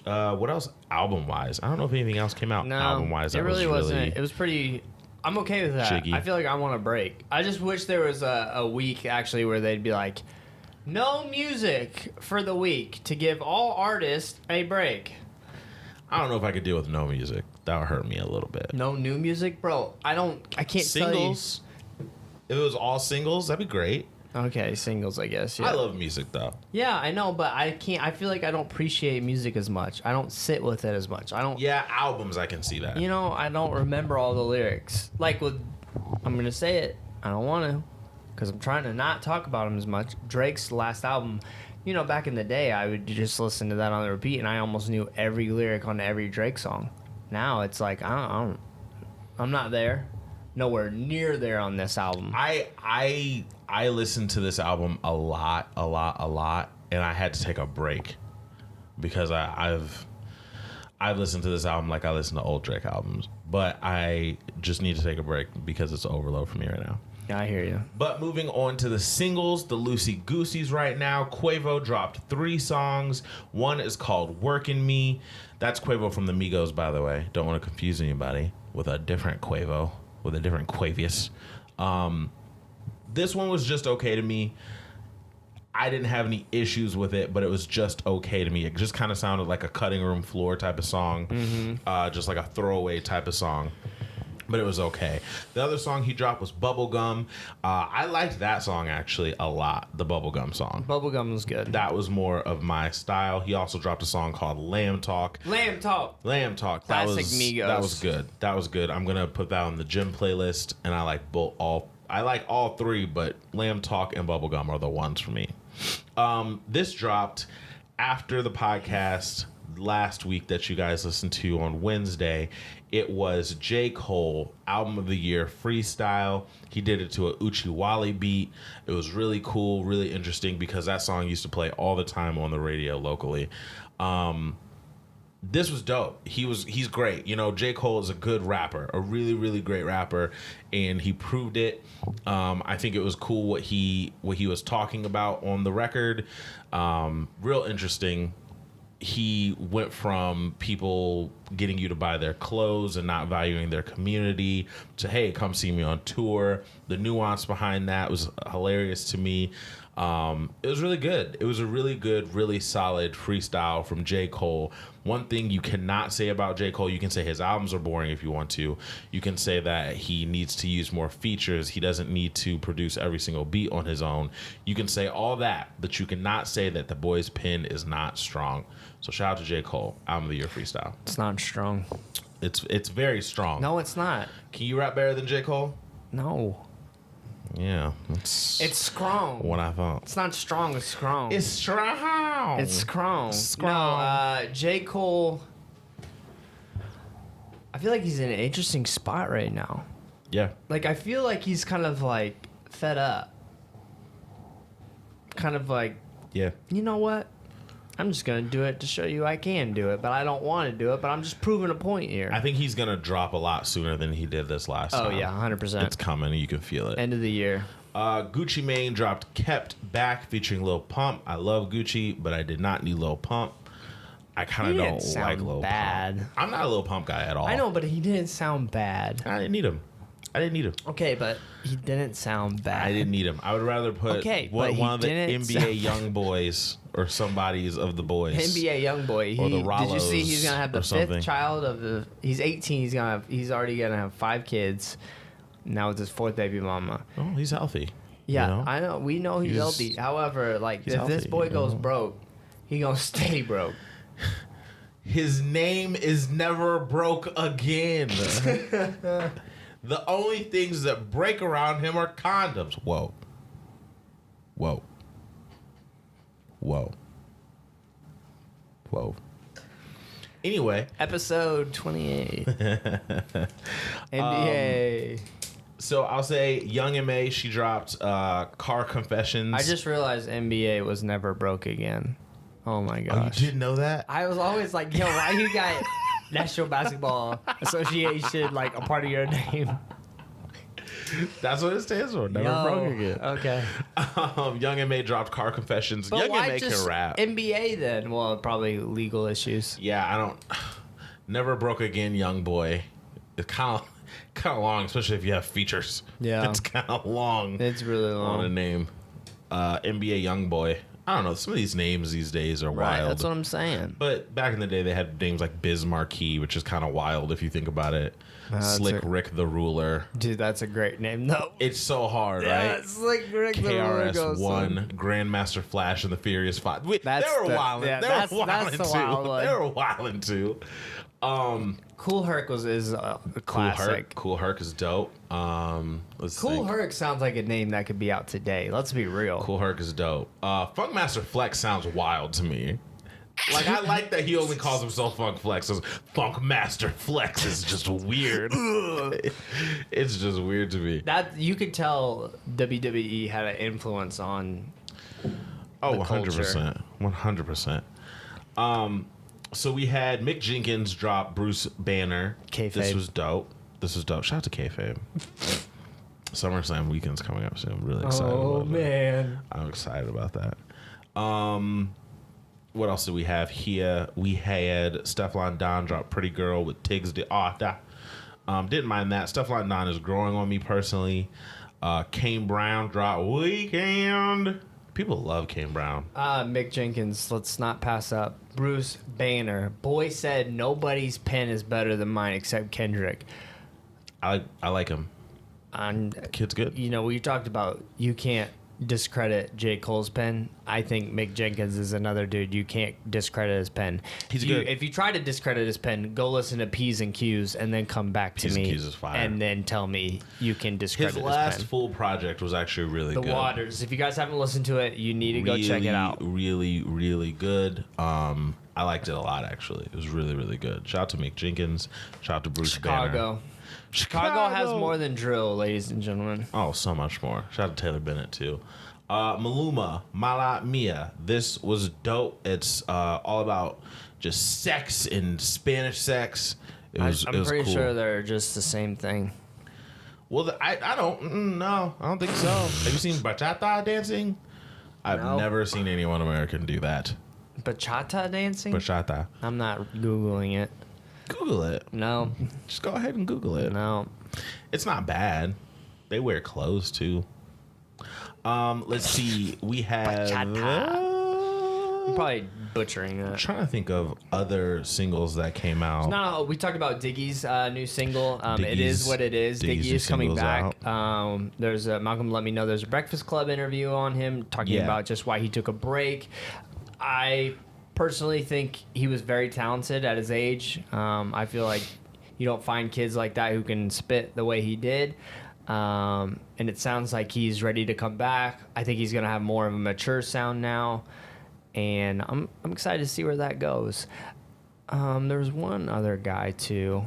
What else album-wise? I don't know if anything else came out album-wise.
It really wasn't. It was pretty... I'm okay with that.
Jiggy.
I feel like I want a break. I just wish there was a week, actually, where they'd be like, no music for the week to give all artists a break.
I don't know if I could deal with no music. That would hurt me a little bit.
No new music? Bro, I can't
Singles? If it was all singles, that'd be great.
tell you. Okay, singles, I guess. Yeah.
I love music, though.
Yeah, I know, but I can't. I feel like I don't appreciate music as much. I don't sit with it as much. I don't.
Yeah, albums, I can see that.
You know, I don't remember all the lyrics. Like with, I'm gonna say it. I don't want to, because I'm trying to not talk about him as much. Drake's last album. You know, back in the day, I would just listen to that on the repeat, and I almost knew every lyric on every Drake song. Now it's like I'm not there, nowhere near there on this album.
I listened to this album a lot, and I had to take a break because I've listened to this album like I listen to old Drake albums, but I just need to take a break because it's overload for me right now.
Yeah, I hear you.
But moving on to the singles, the Loosey Gooseys right now. Quavo dropped 3 songs. One is called Workin' Me. That's Quavo from the Migos, by the way. Don't want to confuse anybody with a different Quavo, with a different Quavius. This one was just okay to me. I didn't have any issues with it, but it was just okay to me. It just kind of sounded like a cutting room floor type of song, just like a throwaway type of song. But it was okay. The other song he dropped was Bubblegum. I liked that song actually a lot, the Bubblegum song.
Bubblegum was good.
That was more of my style. He also dropped a song called Lamb Talk.
Lamb Talk.
Classic
Migos.
That was good. That was good. I'm gonna put that on the gym playlist, and I like all 3, but Lamb Talk and Bubblegum are the ones for me. This dropped after the podcast last week that you guys listened to on Wednesday. It was J. Cole, Album of the Year Freestyle. He did it to a Uchiwali beat. It was really cool, really interesting, because that song used to play all the time on the radio locally. This was dope. He's great. You know, J. Cole is a good rapper, a really, really great rapper, and he proved it. I think it was cool what he was talking about on the record. Real interesting. He went from people getting you to buy their clothes and not valuing their community to, hey, come see me on tour. The nuance behind that was hilarious to me. It was really good. It was a really good, really solid freestyle from J. Cole. One thing you cannot say about J. Cole, you can say his albums are boring if you want to. You can say that he needs to use more features. He doesn't need to produce every single beat on his own. You can say all that, but you cannot say that the boy's pen is not strong. So shout out to J. Cole, Album of the Year Freestyle.
It's not strong.
It's very strong.
No, it's not.
Can you rap better than J. Cole?
No.
Yeah.
It's strong.
What I thought.
It's not strong, it's strong.
It's strong.
It's strong.
Strong.
No, J. Cole, I feel like he's in an interesting spot right now.
Yeah.
Like, I feel like he's kind of, like, fed up. Kind of like,
Yeah.
you know what? I'm just going to do it to show you I can do it, but I don't want to do it, but I'm just proving a point here.
I think he's going to drop a lot sooner than he did this last time.
Oh, yeah, 100%.
It's coming. You can feel it.
End of the year.
Gucci Mane dropped Kept Back featuring Lil Pump. I love Gucci, but I did not need Lil Pump. I kind of don't like Lil Pump. I'm not a Lil Pump guy at all.
I know, but he didn't sound bad.
I didn't need him.
Okay, but he didn't sound bad.
I didn't need him. I would rather put one of the NBA young boys or somebody's of the boys.
NBA young boy.
Or the Rollos.
Did you see he's gonna have the
something.
5th child of the? He's 18. He's already gonna have 5 kids. Now it's his 4th baby mama.
Oh, he's healthy.
Yeah,
you know?
I know. We know he's healthy. However, like if
healthy,
this boy goes
know?
broke, he gonna stay broke.
His name is never broke again. The only things that break around him are condoms. Whoa. Anyway.
Episode 28. NBA.
So I'll say Young M.A. She dropped Car Confessions.
I just realized NBA was never broke again. Oh my gosh.
Oh, you didn't know that?
I was always like, yo, why you got National Basketball Association like a part of your name?
That's what it stands for. Never broke again.
Okay.
Young M.A. dropped Car Confessions.
But
Young
why
M.A.
just
can rap.
NBA then? Well, probably legal issues.
Yeah, I don't. Never broke again, Young Boy. It's kind of long, especially if you have features.
Yeah.
It's kind of long.
It's really long.
On a name. NBA Young Boy. I don't know. Some of these names these days are
Right,
wild.
that's what I'm saying.
But back in the day, they had names like Biz Marquee, which is kind of wild if you think about it. Slick Rick the Ruler.
Dude, that's a great name, though.
It's so hard,
Yeah,
right?
Slick Rick the Ruler goes
KRS-One, Grandmaster Flash, and the Furious Five. They
That's
were
the-
wilding.
yeah,
They
that's-
were
that's
wilding
the
too.
wild one.
They were wilding too.
Cool Herc is a classic.
Cool Herc is dope. Let's
Cool
think.
Herc sounds like a name that could be out today. Let's be real.
Cool Herc is dope. Funkmaster Flex sounds wild to me. Like, I like that he only calls himself Funk Flex. Funkmaster Flex is just weird. It's just weird to me.
That you could tell WWE had an influence on.
Oh,
the
100%. 100%. So we had Mick Jenkins drop Bruce Banner.
Kayfabe.
This was dope. Shout out to Kayfabe. SummerSlam weekend's coming up soon. I'm really excited about that. I'm excited about that. What else did we have here? We had Stefflon Don drop Pretty Girl with Tiggs de Arthur. Didn't mind that. Stefflon Don is growing on me personally. Kane Brown dropped Weekend. People love Kane Brown.
Mick Jenkins, let's not pass up. Bruce Banner. Boy said nobody's pen is better than mine except Kendrick.
I like him. Kid's good.
You know, we talked about you can't discredit J. Cole's pen. I think Mick Jenkins is another dude. You can't discredit his pen.
He's good.
If you try to discredit his pen, go listen to P's and Q's and then come back to
P's and
me
Q's is fire.
and then tell me you can discredit
His
his
last
pen.
full project was actually really
The
good.
Waters. If you guys haven't listened to it, you need to go check it out.
Really, really good. I liked it a lot, actually. It was really, really good. Shout out to Mick Jenkins. Shout out to Bruce Banner.
Chicago has more than drill, ladies and gentlemen.
Oh, so much more. Shout out to Taylor Bennett, too. Maluma, Mala Mia. This was dope. It's all about just sex and Spanish sex.
I'm
it was
pretty
cool.
sure they're just the same thing.
Well, I don't. No, I don't think so. Have you seen bachata dancing? I've
No.
never seen anyone American do that.
Bachata dancing?
Bachata.
I'm not Googling it.
Google it.
No.
Just go ahead and Google it.
No.
It's not bad. They wear clothes too. Let's see. We have.
I'm probably butchering
I'm
that.
trying to think of other singles that came out.
No, we talked about Diggy's new single. It
Diggy's-
is what it is.
Diggy's
Diggy
new
is coming
single's
back. There's a Malcolm let me know there's a Breakfast Club interview on him talking
Yeah.
about just why he took a break. I personally think he was very talented at his age. I feel like you don't find kids like that who can spit the way he did. And it sounds like he's ready to come back. I think he's going to have more of a mature sound now. And I'm excited to see where that goes. There's one other guy, too.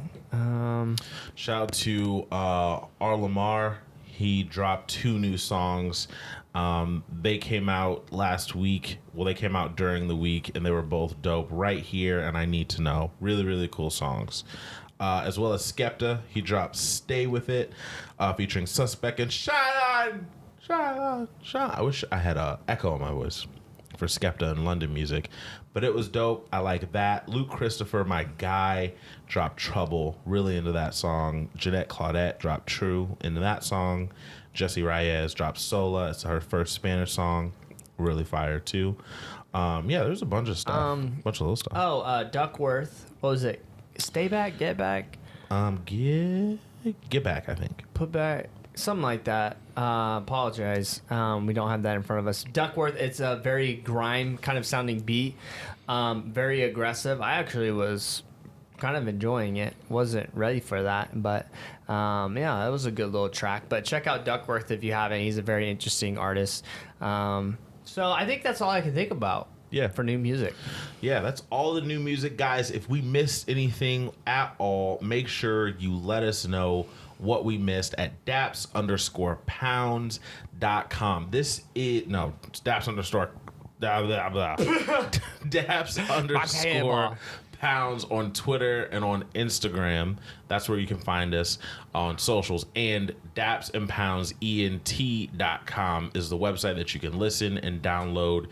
Shout out to R. Lamar. He dropped 2 new songs. They came out last week. Well, they came out during the week, and they were both dope. Right Here and I Need to Know. Really, really cool songs. As well as Skepta. He dropped Stay With It, featuring Suspect and Shine On. I wish I had a echo in my voice for Skepta and London music, but it was dope. I like that. Luke Christopher, my guy, dropped Trouble. Really into that song. Jeanette Claudette dropped True into that song. Jessie Reyes dropped Sola. It's her first Spanish song. Really fire too. Yeah, there's a bunch of stuff. Bunch of little stuff.
Oh, Duckworth. What was it? Stay back, get back,
Get Back, I think.
put back, something like that. Apologize. We don't have that in front of us. Duckworth. It's a very grime kind of sounding beat. Very aggressive. I actually was kind of enjoying it. Wasn't ready for that, but yeah, it was a good little track. But check out Duckworth if you haven't. He's a very interesting artist. So I think that's all I can think about.
Yeah.
For new music.
Yeah, that's all the new music, guys. If we missed anything at all, make sure you let us know what we missed at daps_pounds.com. This is no daps underscore daps underscore pounds on Twitter and on Instagram. That's where you can find us on socials. And dapsandpoundsent.com is the website that you can listen and download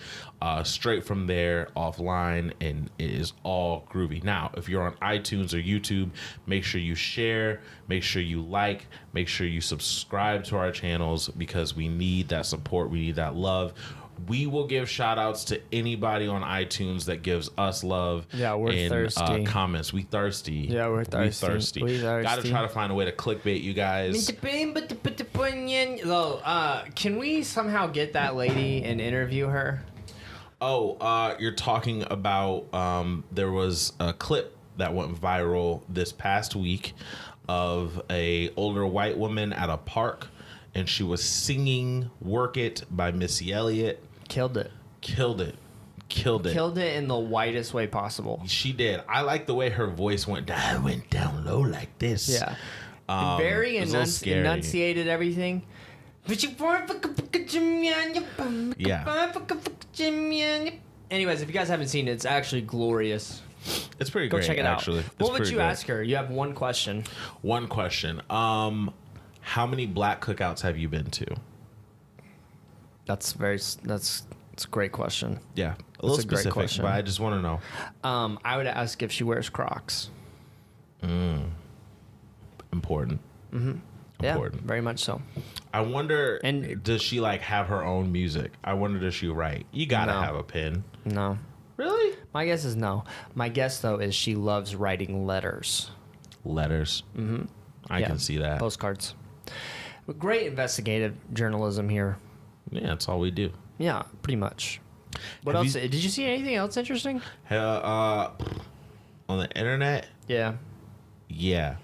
straight from there offline, and it is all groovy. Now, if you're on iTunes or YouTube, make sure you share, make sure you like, make sure you subscribe to our channels, because we need that support, we need that love. We will give shout outs to anybody on iTunes that gives us love.
Yeah, we're thirsty.
Comments. We thirsty.
Yeah, we're thirsty.
Gotta try to find a way to clickbait you guys.
Can we somehow get that lady and interview her?
Oh, you're talking about there was a clip that went viral this past week of a older white woman at a park, and she was singing "Work It" by Missy Elliott.
Killed it in the whitest way possible.
She did. I like the way her voice went down low like this.
Yeah. Very enunciated everything.
Yeah.
Anyways, if you guys haven't seen it, it's actually glorious.
It's pretty
Go
great,
check it
actually.
out. What would you ask her? You have one question.
One question. How many black cookouts have you been to?
That's a great question.
Yeah, a little
great
specific,
question.
but I just want to know.
I would ask if she wears Crocs.
Important.
Mm-hmm.
Important.
Yeah, very much so.
I wonder,
And-
does she like have her own music? I wonder, does she write? You gotta
No.
have a pen.
No.
Really?
My guess is no. My guess, though, is she loves writing letters.
Letters. Mm-hmm. I
Yeah,
can see that.
Postcards. But great investigative journalism here.
Yeah, that's all we do.
Yeah, pretty much. What
Have
else?
you-
Did you see anything else interesting?
On the internet,
Yeah.
yeah.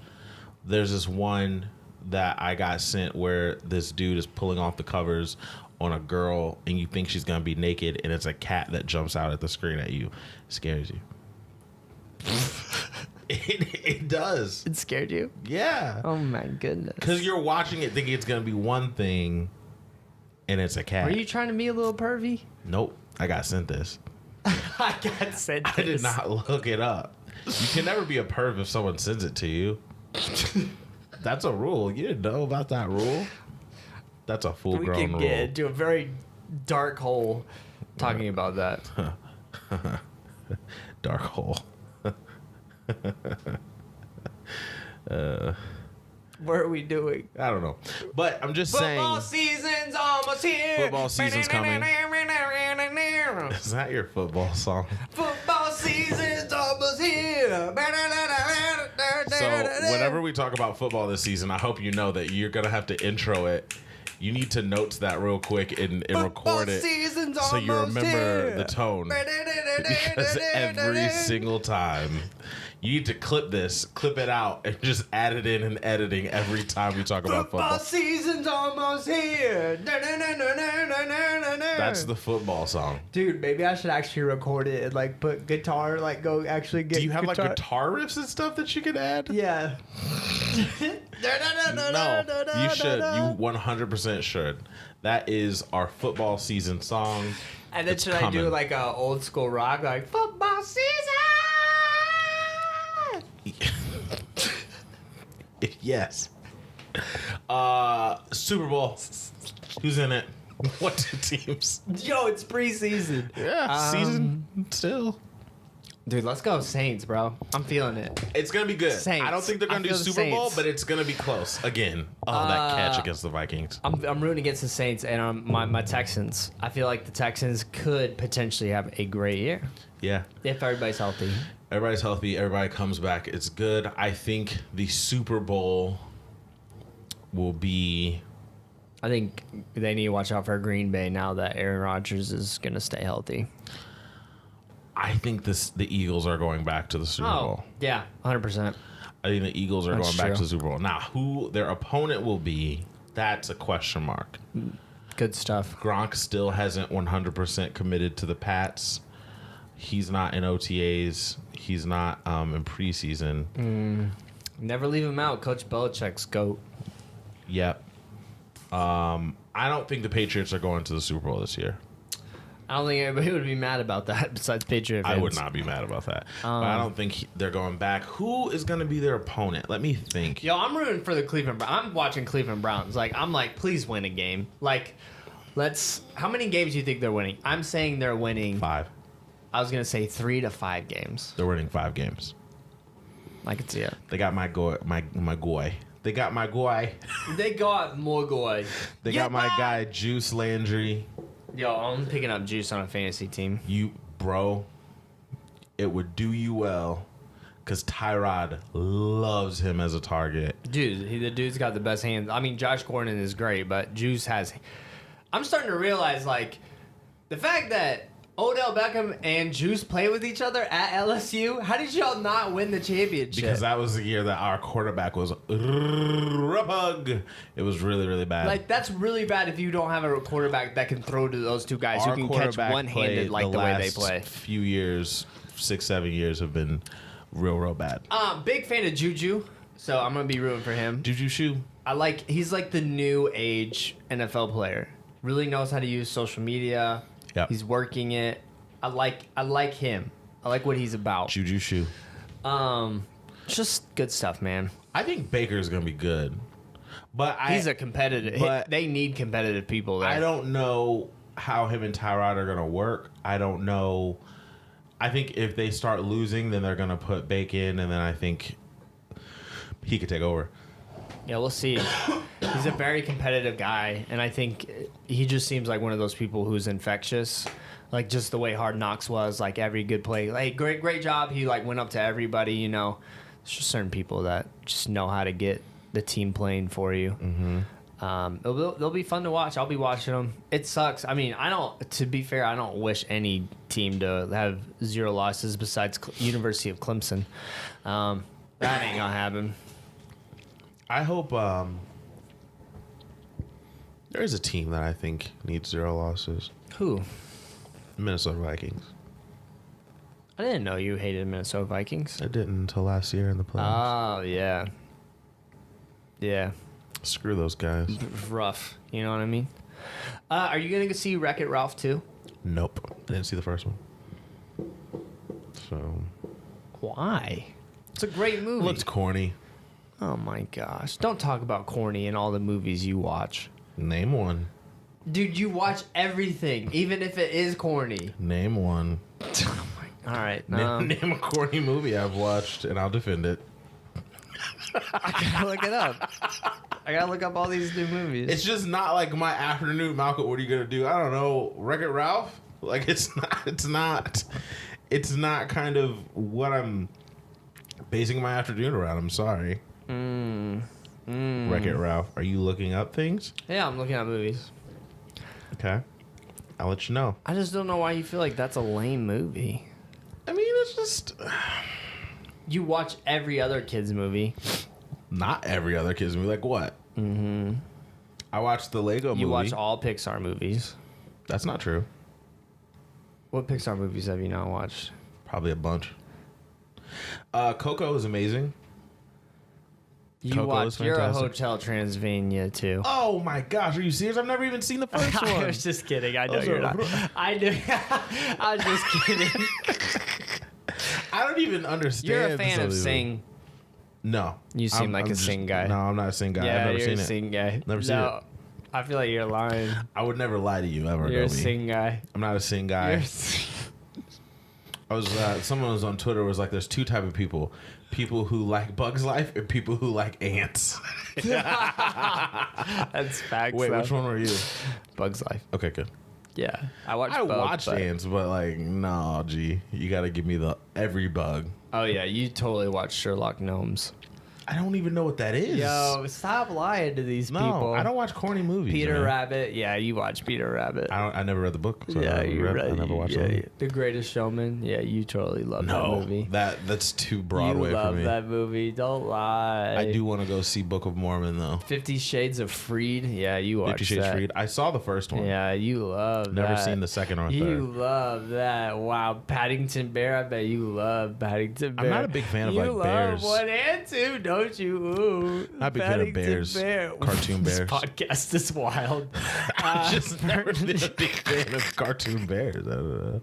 There's this one that I got sent where this dude is pulling off the covers on a girl, and you think she's gonna be naked, and it's a cat that jumps out at the screen at you. It scares you. It does.
It scared you?
Yeah.
Oh, my goodness.
Because you're watching it thinking it's gonna be one thing, and it's a cat.
Were you trying to be a little pervy?
Nope. I got sent this.
I got sent
I did not look it up. You can never be a perv if someone sends it to you. That's a rule. You didn't know about that rule? That's a full-grown rule.
We can get into a very dark hole talking about that.
Dark hole.
What are we doing?
I don't know. But I'm just saying.
Football season's almost here.
Football season's coming. Is that your football song?
Football season's almost here.
So whenever we talk about football this season, I hope you know that you're going to have to intro it. You need to note that real quick and record it so you remember the tone. Because every single time you need to clip it out, and just add it in editing every time we talk about football.
Football season's almost here.
That's the football song.
Dude, maybe I should actually record it and like put guitar, like go actually get.
Do you have like guitar riffs and stuff that you can add?
Yeah.
No, you should. You 100% should. That is our football season song.
And then
It's
should I
coming.
do like a old school rock, like football season?
Yes. Super Bowl. Who's in it? What two teams?
Yo, it's preseason.
Yeah, season still.
Dude, let's go Saints, bro. I'm feeling it.
It's gonna be good.
Saints.
I don't think they're gonna
I
do
feel the
Super Bowl,
Saints.
but it's gonna be close again. Oh, that catch against the Vikings.
I'm rooting against the Saints and my Texans. I feel like the Texans could potentially have a great year
Yeah.
if everybody's healthy.
Everybody's healthy. Everybody comes back. It's good. I think the Super Bowl will be.
I think they need to watch out for Green Bay now that Aaron Rodgers is going to stay healthy.
I think the Eagles are going back to the Super Bowl.
Yeah, 100%.
I think the Eagles are
That's
going back
true.
to the Super Bowl. Now, who their opponent will be, that's a question mark.
Good stuff.
Gronk still hasn't 100% committed to the Pats. He's not in OTAs. He's not in preseason.
Never leave him out. Coach Belichick's GOAT.
Yep. I don't think the Patriots are going to the Super Bowl this year.
I don't think anybody would be mad about that besides Patriot fans.
I would not be mad about that. But I don't think they're going back. Who is going to be their opponent? Let me think.
Yo, I'm rooting for the Cleveland Browns. I'm watching Cleveland Browns. Like, I'm like, please win a game. Like, how many games do you think they're winning? I'm saying they're winning
5.
I was going to say 3 to 5 games.
They're winning 5 games.
I could see it.
They got my goy. They got my guy.
They got more guy.
They got my guy Juice Landry.
Yo, I'm picking up Juice on a fantasy team.
Bro, it would do you well because Tyrod loves him as a target.
Dude, the dude's got the best hands. I mean, Josh Gordon is great, but Juice has... I'm starting to realize, like, the fact that Odell Beckham and Juice play with each other at LSU, how did y'all not win the championship?
Because that was the year that our quarterback was rug. It was really, really bad.
Like, that's really bad if you don't have a quarterback that can throw to those two guys who can catch one-handed like the way they play.
Few years, 6-7 years have been real bad.
Big fan of Juju, so I'm going to be rooting for him.
Juju Shoe.
He's like the new age NFL player. Really knows how to use social media.
Yep.
He's working it. I like him. I like what he's about.
Juju Shoe.
Just good stuff, man.
I think Baker's gonna be good, but
he's a competitive.
but
they need competitive people there.
I don't know how him and Tyrod are gonna work. I don't know. I think if they start losing, then they're gonna put Bacon, and then I think he could take over.
Yeah, we'll see. He's a very competitive guy, and I think he just seems like one of those people who's infectious. Like, just the way Hard Knocks was, like, every good play. Like, great job. He, like, went up to everybody, you know. There's just certain people that just know how to get the team playing for you. Mm-hmm. They'll be fun to watch. I'll be watching them. It sucks. I mean, to be fair, I don't wish any team to have 0 losses besides University of Clemson. That ain't gonna happen.
I hope there is a team that I think needs 0 losses.
Who?
Minnesota Vikings.
I didn't know you hated Minnesota Vikings.
I didn't until last year in the playoffs.
Oh, yeah. Yeah.
Screw those guys.
Rough. You know what I mean? Are you going to see Wreck-It Ralph 2?
Nope. I didn't see the first one. So.
Why? It's a great movie.
It looks corny.
Oh, my gosh. Don't talk about corny in all the movies you watch.
Name one.
Dude, you watch everything, even if it is corny.
Name one.
All right.
Name a corny movie I've watched, and I'll defend it.
I gotta look it up. I gotta look up all these new movies.
It's just not like my afternoon. Malcolm, what are you gonna do? I don't know. Wreck-It Ralph? Like, it's not kind of what I'm basing my afternoon around. I'm sorry. Wreck-It Ralph. Are you looking up things?
Yeah, I'm looking at movies.
Okay. I'll let you know.
I just don't know why you feel like that's a lame movie.
I mean, it's just...
You watch every other kid's movie.
Not every other kid's movie. Like what? Mm-hmm. I watched the Lego movie.
You watch all Pixar movies.
That's not true.
What Pixar movies have you not watched?
Probably a bunch. Coco is amazing.
You're a Hotel Transylvania too.
Oh my gosh, are you serious? I've never even seen the first one.
I was just kidding. I know you're not. I knew. I was just kidding.
I don't even understand.
You're a fan of Sing.
No.
You seem like a Sing guy.
No, I'm not a Sing guy.
Yeah,
I've never
you're
seen
a
it.
Sing guy.
Never seen it.
I feel like you're lying.
I would never lie to you ever.
You're a Sing guy.
I'm not a Sing guy. Someone was on Twitter was like, there's 2 type of people. People who like Bug's Life and people who like ants.
That's facts.
Wait, which one were you?
Bug's Life.
Okay, good.
Yeah. I watched
ants, but like, no, G. You got to give me every bug.
Oh, yeah. You totally watched Sherlock Gnomes.
I don't even know what that is.
Yo, stop lying to these people.
I don't watch corny movies.
Peter Rabbit. Yeah, you watch Peter Rabbit.
I never read the book. So
yeah,
I never watched it.
Yeah. The Greatest Showman. Yeah, you totally love that movie.
That's too Broadway
for me. You love
for me.
that movie. Don't lie.
I do want to go see Book of Mormon though.
50 Shades of Freed. Yeah, you watched
50 Shades of Freed. I saw the first one.
Yeah, you love
Never
that.
seen the second or third.
You love that. Wow, Paddington Bear. I bet you love Paddington Bear.
I'm not a big fan of like bears.
You love 1 and 2, don't Don't you? Ooh,
Not big fan of bears. Cartoon bears.
This podcast is wild.
I've just never been a big fan of cartoon bears. I don't know.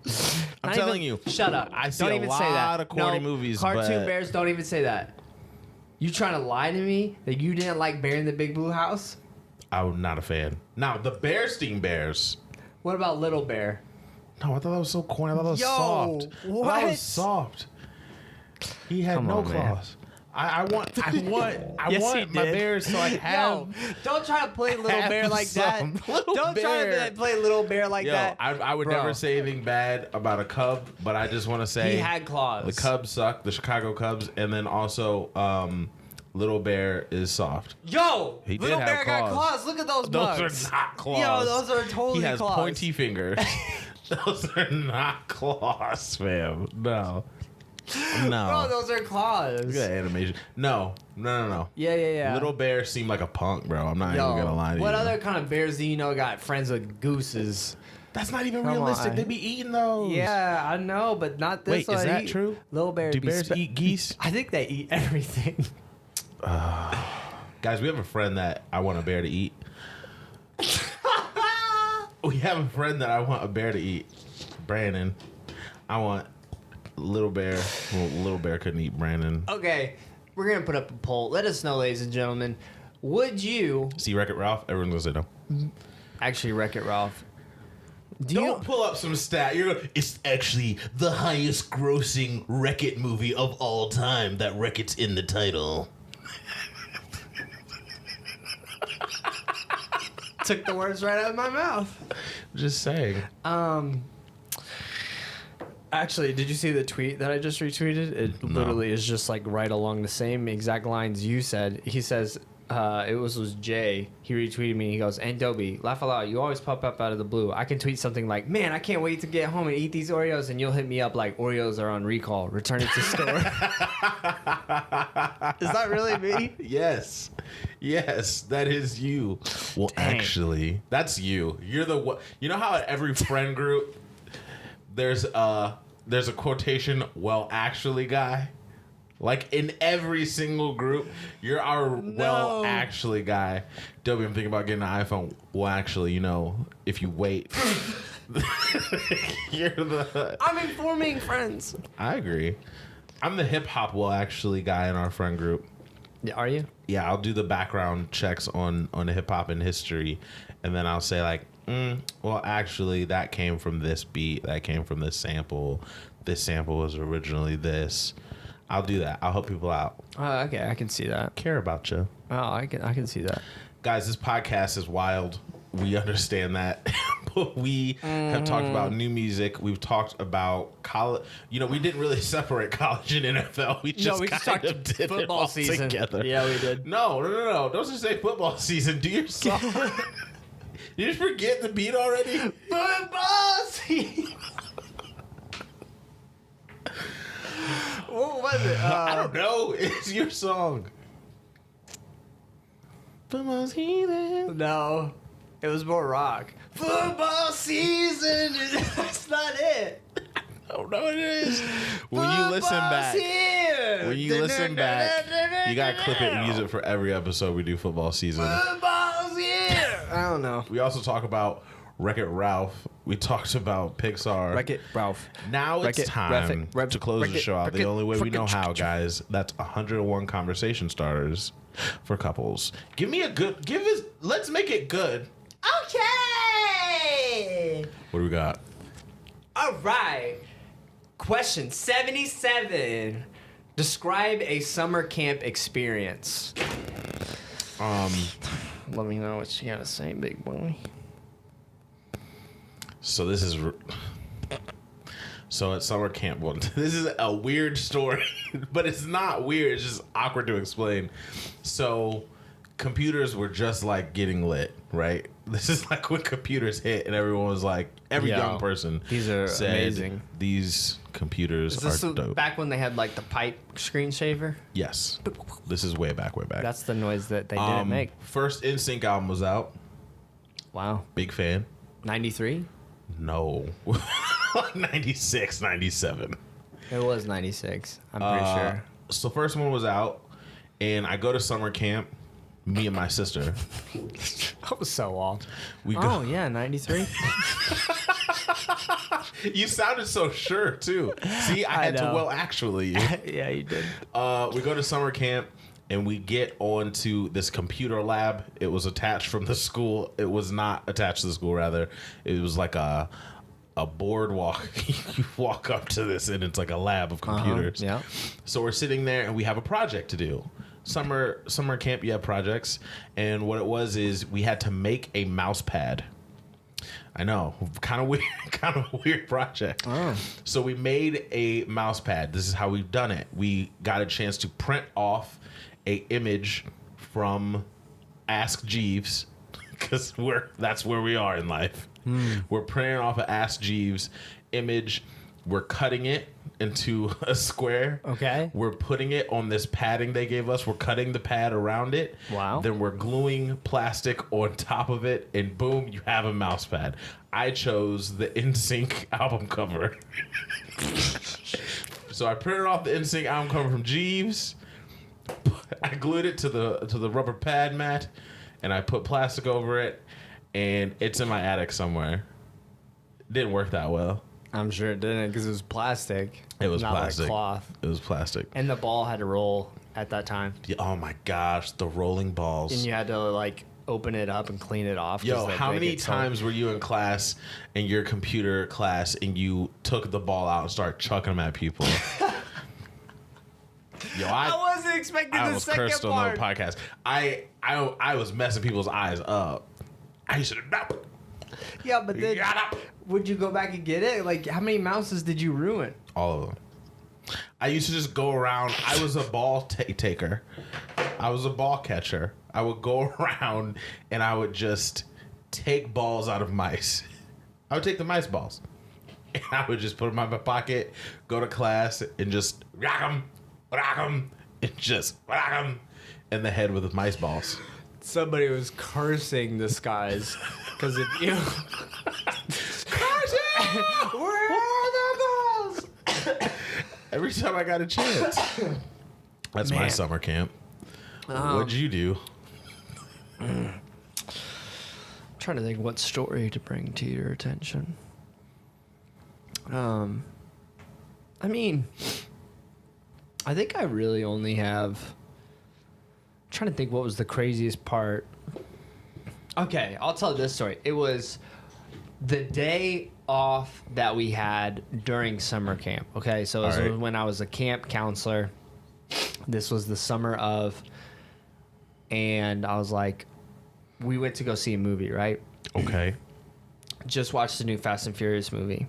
I'm telling you.
Shut up.
I see
don't
a
even
lot
say that.
of corny movies.
Cartoon
but
bears, don't even say that. You trying to lie to me that you didn't like Bear in the Big Blue House?
I'm not a fan. Now, the Bearstein Bears.
What about Little Bear?
No, I thought that was so corny. I thought that was soft.
What?
I thought it was soft. He had
Come
no
on, man.
claws. I want
Yes,
want
he
my
did.
bears so I have.
Yo, don't try to play Little
have
Bear like that.
some Little
Don't try
Bear.
to play Little Bear like
Yo,
that.
I would
Bro.
never say anything bad about a Cub, but I just want to say
He had claws.
the Cubs suck, the Chicago Cubs, and then also Little Bear is soft.
Yo,
He did
Little
have
Bear got
claws.
claws. Look at those
Those
bugs.
are not claws.
Yo, those are totally
He has
claws.
pointy fingers. Those are not claws, fam. No. No.
Bro, those are claws.
Look at that animation. No.
Yeah.
Little Bear seemed like a punk, bro. I'm not
Yo,
even gonna lie to you.
what other kind of bears do you know got friends with gooses?
That's not even
Come
realistic.
on.
They be eating those.
Yeah, I know, but not this
Wait, is
one.
that true?
Little bears.
Do bears eat geese?
I think they eat everything.
Guys, we have a friend that I want a bear to eat. We have a friend that I want a bear to eat. Brandon. I want Little Bear. Well, Little Bear couldn't eat Brandon.
Okay, we're gonna put up a poll. Let us know, ladies and gentlemen. Would you
See Wreck-It Ralph? Everyone's gonna say no.
actually Wreck-It Ralph?
Don't pull up some stat. It's actually the highest grossing Wreck-It movie of all time. That Wreck-It's in the title.
Took the words right out of my mouth.
Just saying.
Actually, did you see the tweet that I just retweeted? It literally is just like right along the same exact lines you said. He says, it was Jay. He retweeted me. He goes, "And Dobie, laugh a lot. You always pop up out of the blue. I can tweet something like, man, I can't wait to get home and eat these Oreos. And you'll hit me up like, Oreos are on recall. Return it to store." Is that really me?
Yes, that is you. Well,
Dang.
actually, that's you. You're the one. You know how at every friend group there's a quotation. Well, actually, guy. Like in every single group, you're our well actually guy. Dobie, I'm thinking about getting an iPhone. Well, actually, if you wait, you're the.
I'm informing friends.
I agree. I'm the hip hop well actually guy in our friend group.
Yeah, are you?
Yeah, I'll do the background checks on the hip hop and history, and then I'll say like, well, actually, that came from this beat. That came from this sample. This sample was originally this. I'll do that. I'll help people out.
Okay, I can see that.
Care about you.
Oh, I can see that.
Guys, this podcast is wild. We understand that. But we have talked about new music. We've talked about college. We didn't really separate college and NFL. We just kind of did it
football
all
season
together.
Yeah, we did.
No. Don't just say football season. Do your song. Did you forget the beat already?
Football season. What was it?
I don't know. It's your song. Football season.
No, it was more rock. Football season. That's not it.
I don't know what it is. When you listen back, you gotta clip it and use it for every episode we do football season.
Football season. I don't know.
We also talk about Wreck-It Ralph. We talked about Pixar.
Wreck-It Ralph.
Now it's
Wreck-It,
time
Rev-
to close the
Wreck-It,
show out. The
Wreck-It,
only way we know
Wreck-It.
how, guys. That's 101 conversation starters for couples. Let's make it good.
Okay.
What do we got?
All right. Question 77. Describe a summer camp experience. Let me know what you gotta say, big boy.
So this is. So at summer camp one, this is a weird story, but it's not weird. It's just awkward to explain. So computers were just like getting lit, right? This is like when computers hit and everyone was like, every young person
these are
said,
amazing.
These computers are dope.
Back when they had like the pipe screen shaver?
Yes. This is way back.
That's the noise that they didn't make.
First NSYNC album was out.
Wow.
Big fan.
93?
No. 96, 97.
It was 96. I'm pretty sure.
So first one was out, And I go to summer camp, me and my sister.
I was so off.
We go.
Oh, yeah, 93.
You sounded so sure, too. See, I had to,
know.
well, actually.
Yeah, you did.
We go to summer camp, and we get onto this computer lab. It was attached from the school. It was not attached to the school, rather. It was like a boardwalk. You walk up to this, and it's like a lab of computers.
Yeah.
So we're sitting there, and we have a project to do. Summer camp, you have projects. And what it was is we had to make a mouse pad. I know, kind of weird project.
Oh.
So we made a mouse pad. This is how we've done it. We got a chance to print off a image from Ask Jeeves, because that's where we are in life. We're printing off an Ask Jeeves image. We're cutting it into a square.
Okay.
We're putting it on this padding they gave us. We're cutting the pad around it.
Wow.
Then we're gluing plastic on top of it, and boom, you have a mouse pad. I chose the NSYNC album cover. So I printed off the NSYNC album cover from Jeeves. I glued it to the rubber pad mat, and I put plastic over it, and it's in my attic somewhere. Didn't work that well.
I'm sure it didn't because it was plastic.
It was
not
plastic.
Like cloth.
It was plastic.
And the ball had to roll at that time.
Yeah, oh my gosh, the rolling balls.
And you had to like open it up and clean it off.
Yo, how many times were you in class, in your computer class, and you took the ball out and started chucking them at people? Yo,
I wasn't expecting
I
the
was
second
cursed
part.
on the podcast. I was messing people's eyes up. I used to
Yeah, but then would you go back and get it? Like, how many mouses did you ruin?
all of them. I used to just go around. I was a ball taker. I was a ball catcher. I would go around and I would just take balls out of mice. I would take the mice balls. And I would just put them in my pocket, go to class, and just rock them, and just rock them in the head with the mice balls.
Somebody was cursing the skies because if you... Where are the balls?
Every time I got a chance. That's my
Man.
summer camp. What'd you do?
I'm trying to think what story to bring to your attention. I mean, I think I really only have... I'm trying to think what was the craziest part. Okay, I'll tell this story. It was the day off that we had during summer camp. Okay, so it was
All right.
when I was a camp counselor. This was the summer of, and I was like, we went to go see a movie, right?
Okay.
Just watched the new Fast and Furious movie.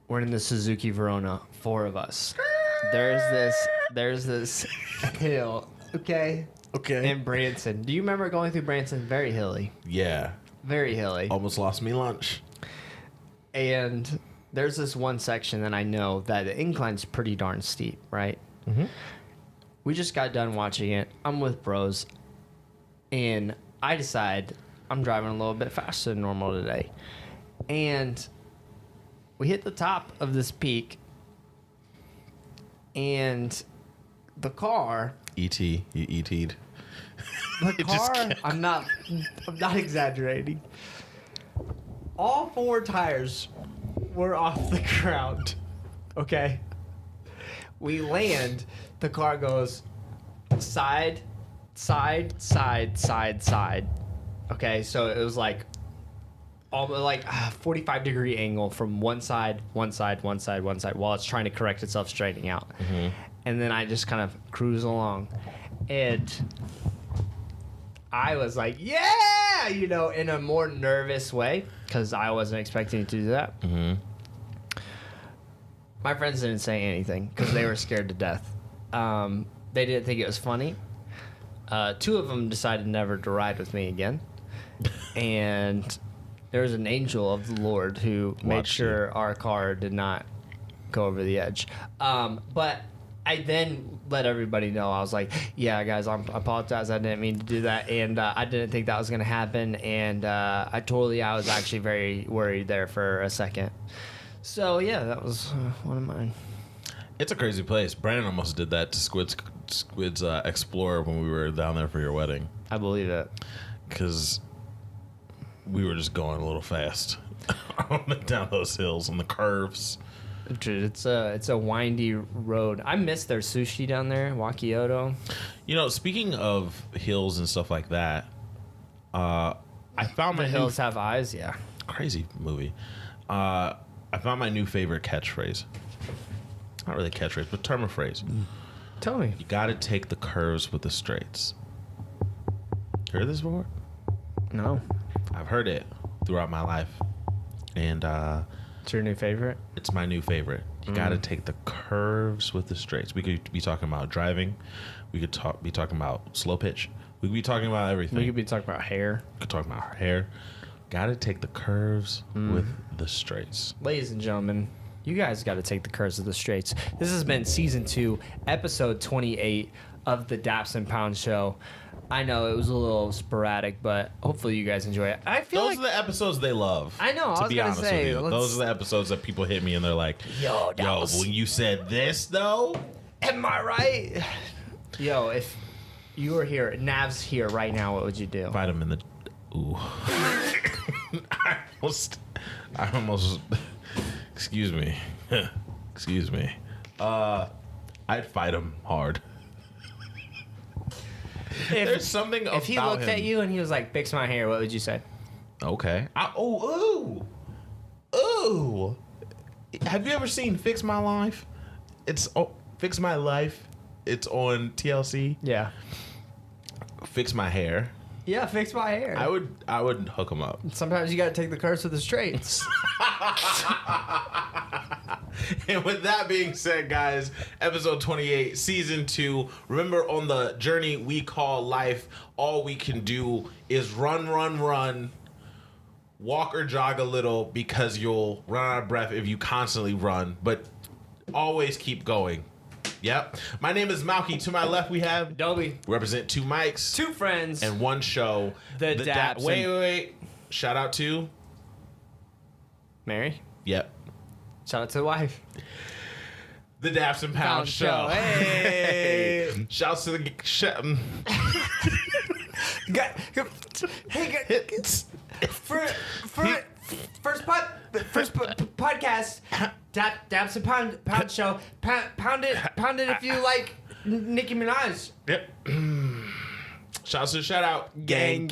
We're in the Suzuki Verona, 4 of us. There's this hill, okay?
Okay.
In Branson. Do you remember going through Branson? Very hilly.
Yeah.
Very hilly.
Almost lost me lunch.
And there's this one section that I know that the incline's pretty darn steep, right?
Mm-hmm.
We just got done watching it. I'm with bros. And I decide I'm driving a little bit faster than normal today. And we hit the top of this peak. And the car...
E.T. You E.T'd.
The
It just
car,
kept-
I'm not exaggerating. All 4 tires were off the ground. Okay. We land, the car goes side, side, side, side, side. Okay, so it was like almost like a 45-degree angle from one side, one side, one side, one side, while it's trying to correct itself, straightening out.
Mm-hmm.
And then I just kind of cruise along. And I was like, yeah, you know, in a more nervous way, because I wasn't expecting to do that.
Mm-hmm.
My friends didn't say anything because they were scared to death. They didn't think it was funny. 2 of them decided never to ride with me again. And there was an angel of the Lord who made
Watched
sure our car did not go over the edge. But I then let everybody know. I was like, yeah, guys, I apologize. I didn't mean to do that. And I didn't think that was going to happen. And I was actually very worried there for a second. So, yeah, that was one of mine.
It's a crazy place. Brandon almost did that to Squid's Explorer when we were down there for your wedding.
I believe it.
Because we were just going a little fast down those hills and the curves.
Dude, it's a windy road. I miss their sushi down there, Wakioto.
You know, speaking of hills and stuff like that, I found
The Hills Have Eyes, yeah.
crazy movie. I found my new favorite catchphrase. Not really catchphrase, but term of phrase.
Tell me.
You got to take the curves with the straights. Heard this before?
No.
I've heard it throughout my life, and
It's your new favorite?
it's my new favorite. You got to take the curves with the straights. We could be talking about driving. We could be talking about slow pitch. We could be talking about everything.
We could be talking about hair.
We could talk about our hair. Got to take the curves with the straights.
Ladies and gentlemen, you guys got to take the curves of the straights. This has been season 2, episode 28 of the Daps and Pound Show. I know it was a little sporadic, but hopefully you guys enjoy it. I feel
Those are the episodes they love.
I know, I
To
was
be
gonna
honest
say,
with you. Those are the episodes that people hit me and they're like,
Yo,
when you said this though,
am I right? Yo, if you were here, Nav's here right now, what would you do?
fight him in the. Ooh. I almost. Excuse me. Excuse me. I'd fight him hard. There's something about him.
If he looked at you and he was like, "Fix my hair," what would you say?
Okay. Ooh. Have you ever seen Fix My Life? Fix My Life. It's on TLC.
Yeah.
Fix My Hair.
Yeah, fix my hair.
I would hook him up.
Sometimes you got to take the curves with the straights.
And with that being said, guys, episode 28, season 2. Remember, on the journey we call life, all we can do is run, walk or jog a little, because you'll run out of breath if you constantly run, but always keep going. Yep. My name is Malky. To my left, we have
Dobie.
We represent 2 mics,
2 friends.
and 1 show.
The Daps.
Wait. Shout out to
Mary.
Yep.
Shout out to the wife.
The Daps and Pound Show.
Hey.
Shouts to the
First podcast, Daps and Pound Show. Pound it if you like Nicki Minaj.
Yep. Shouts to shout out.
Gang.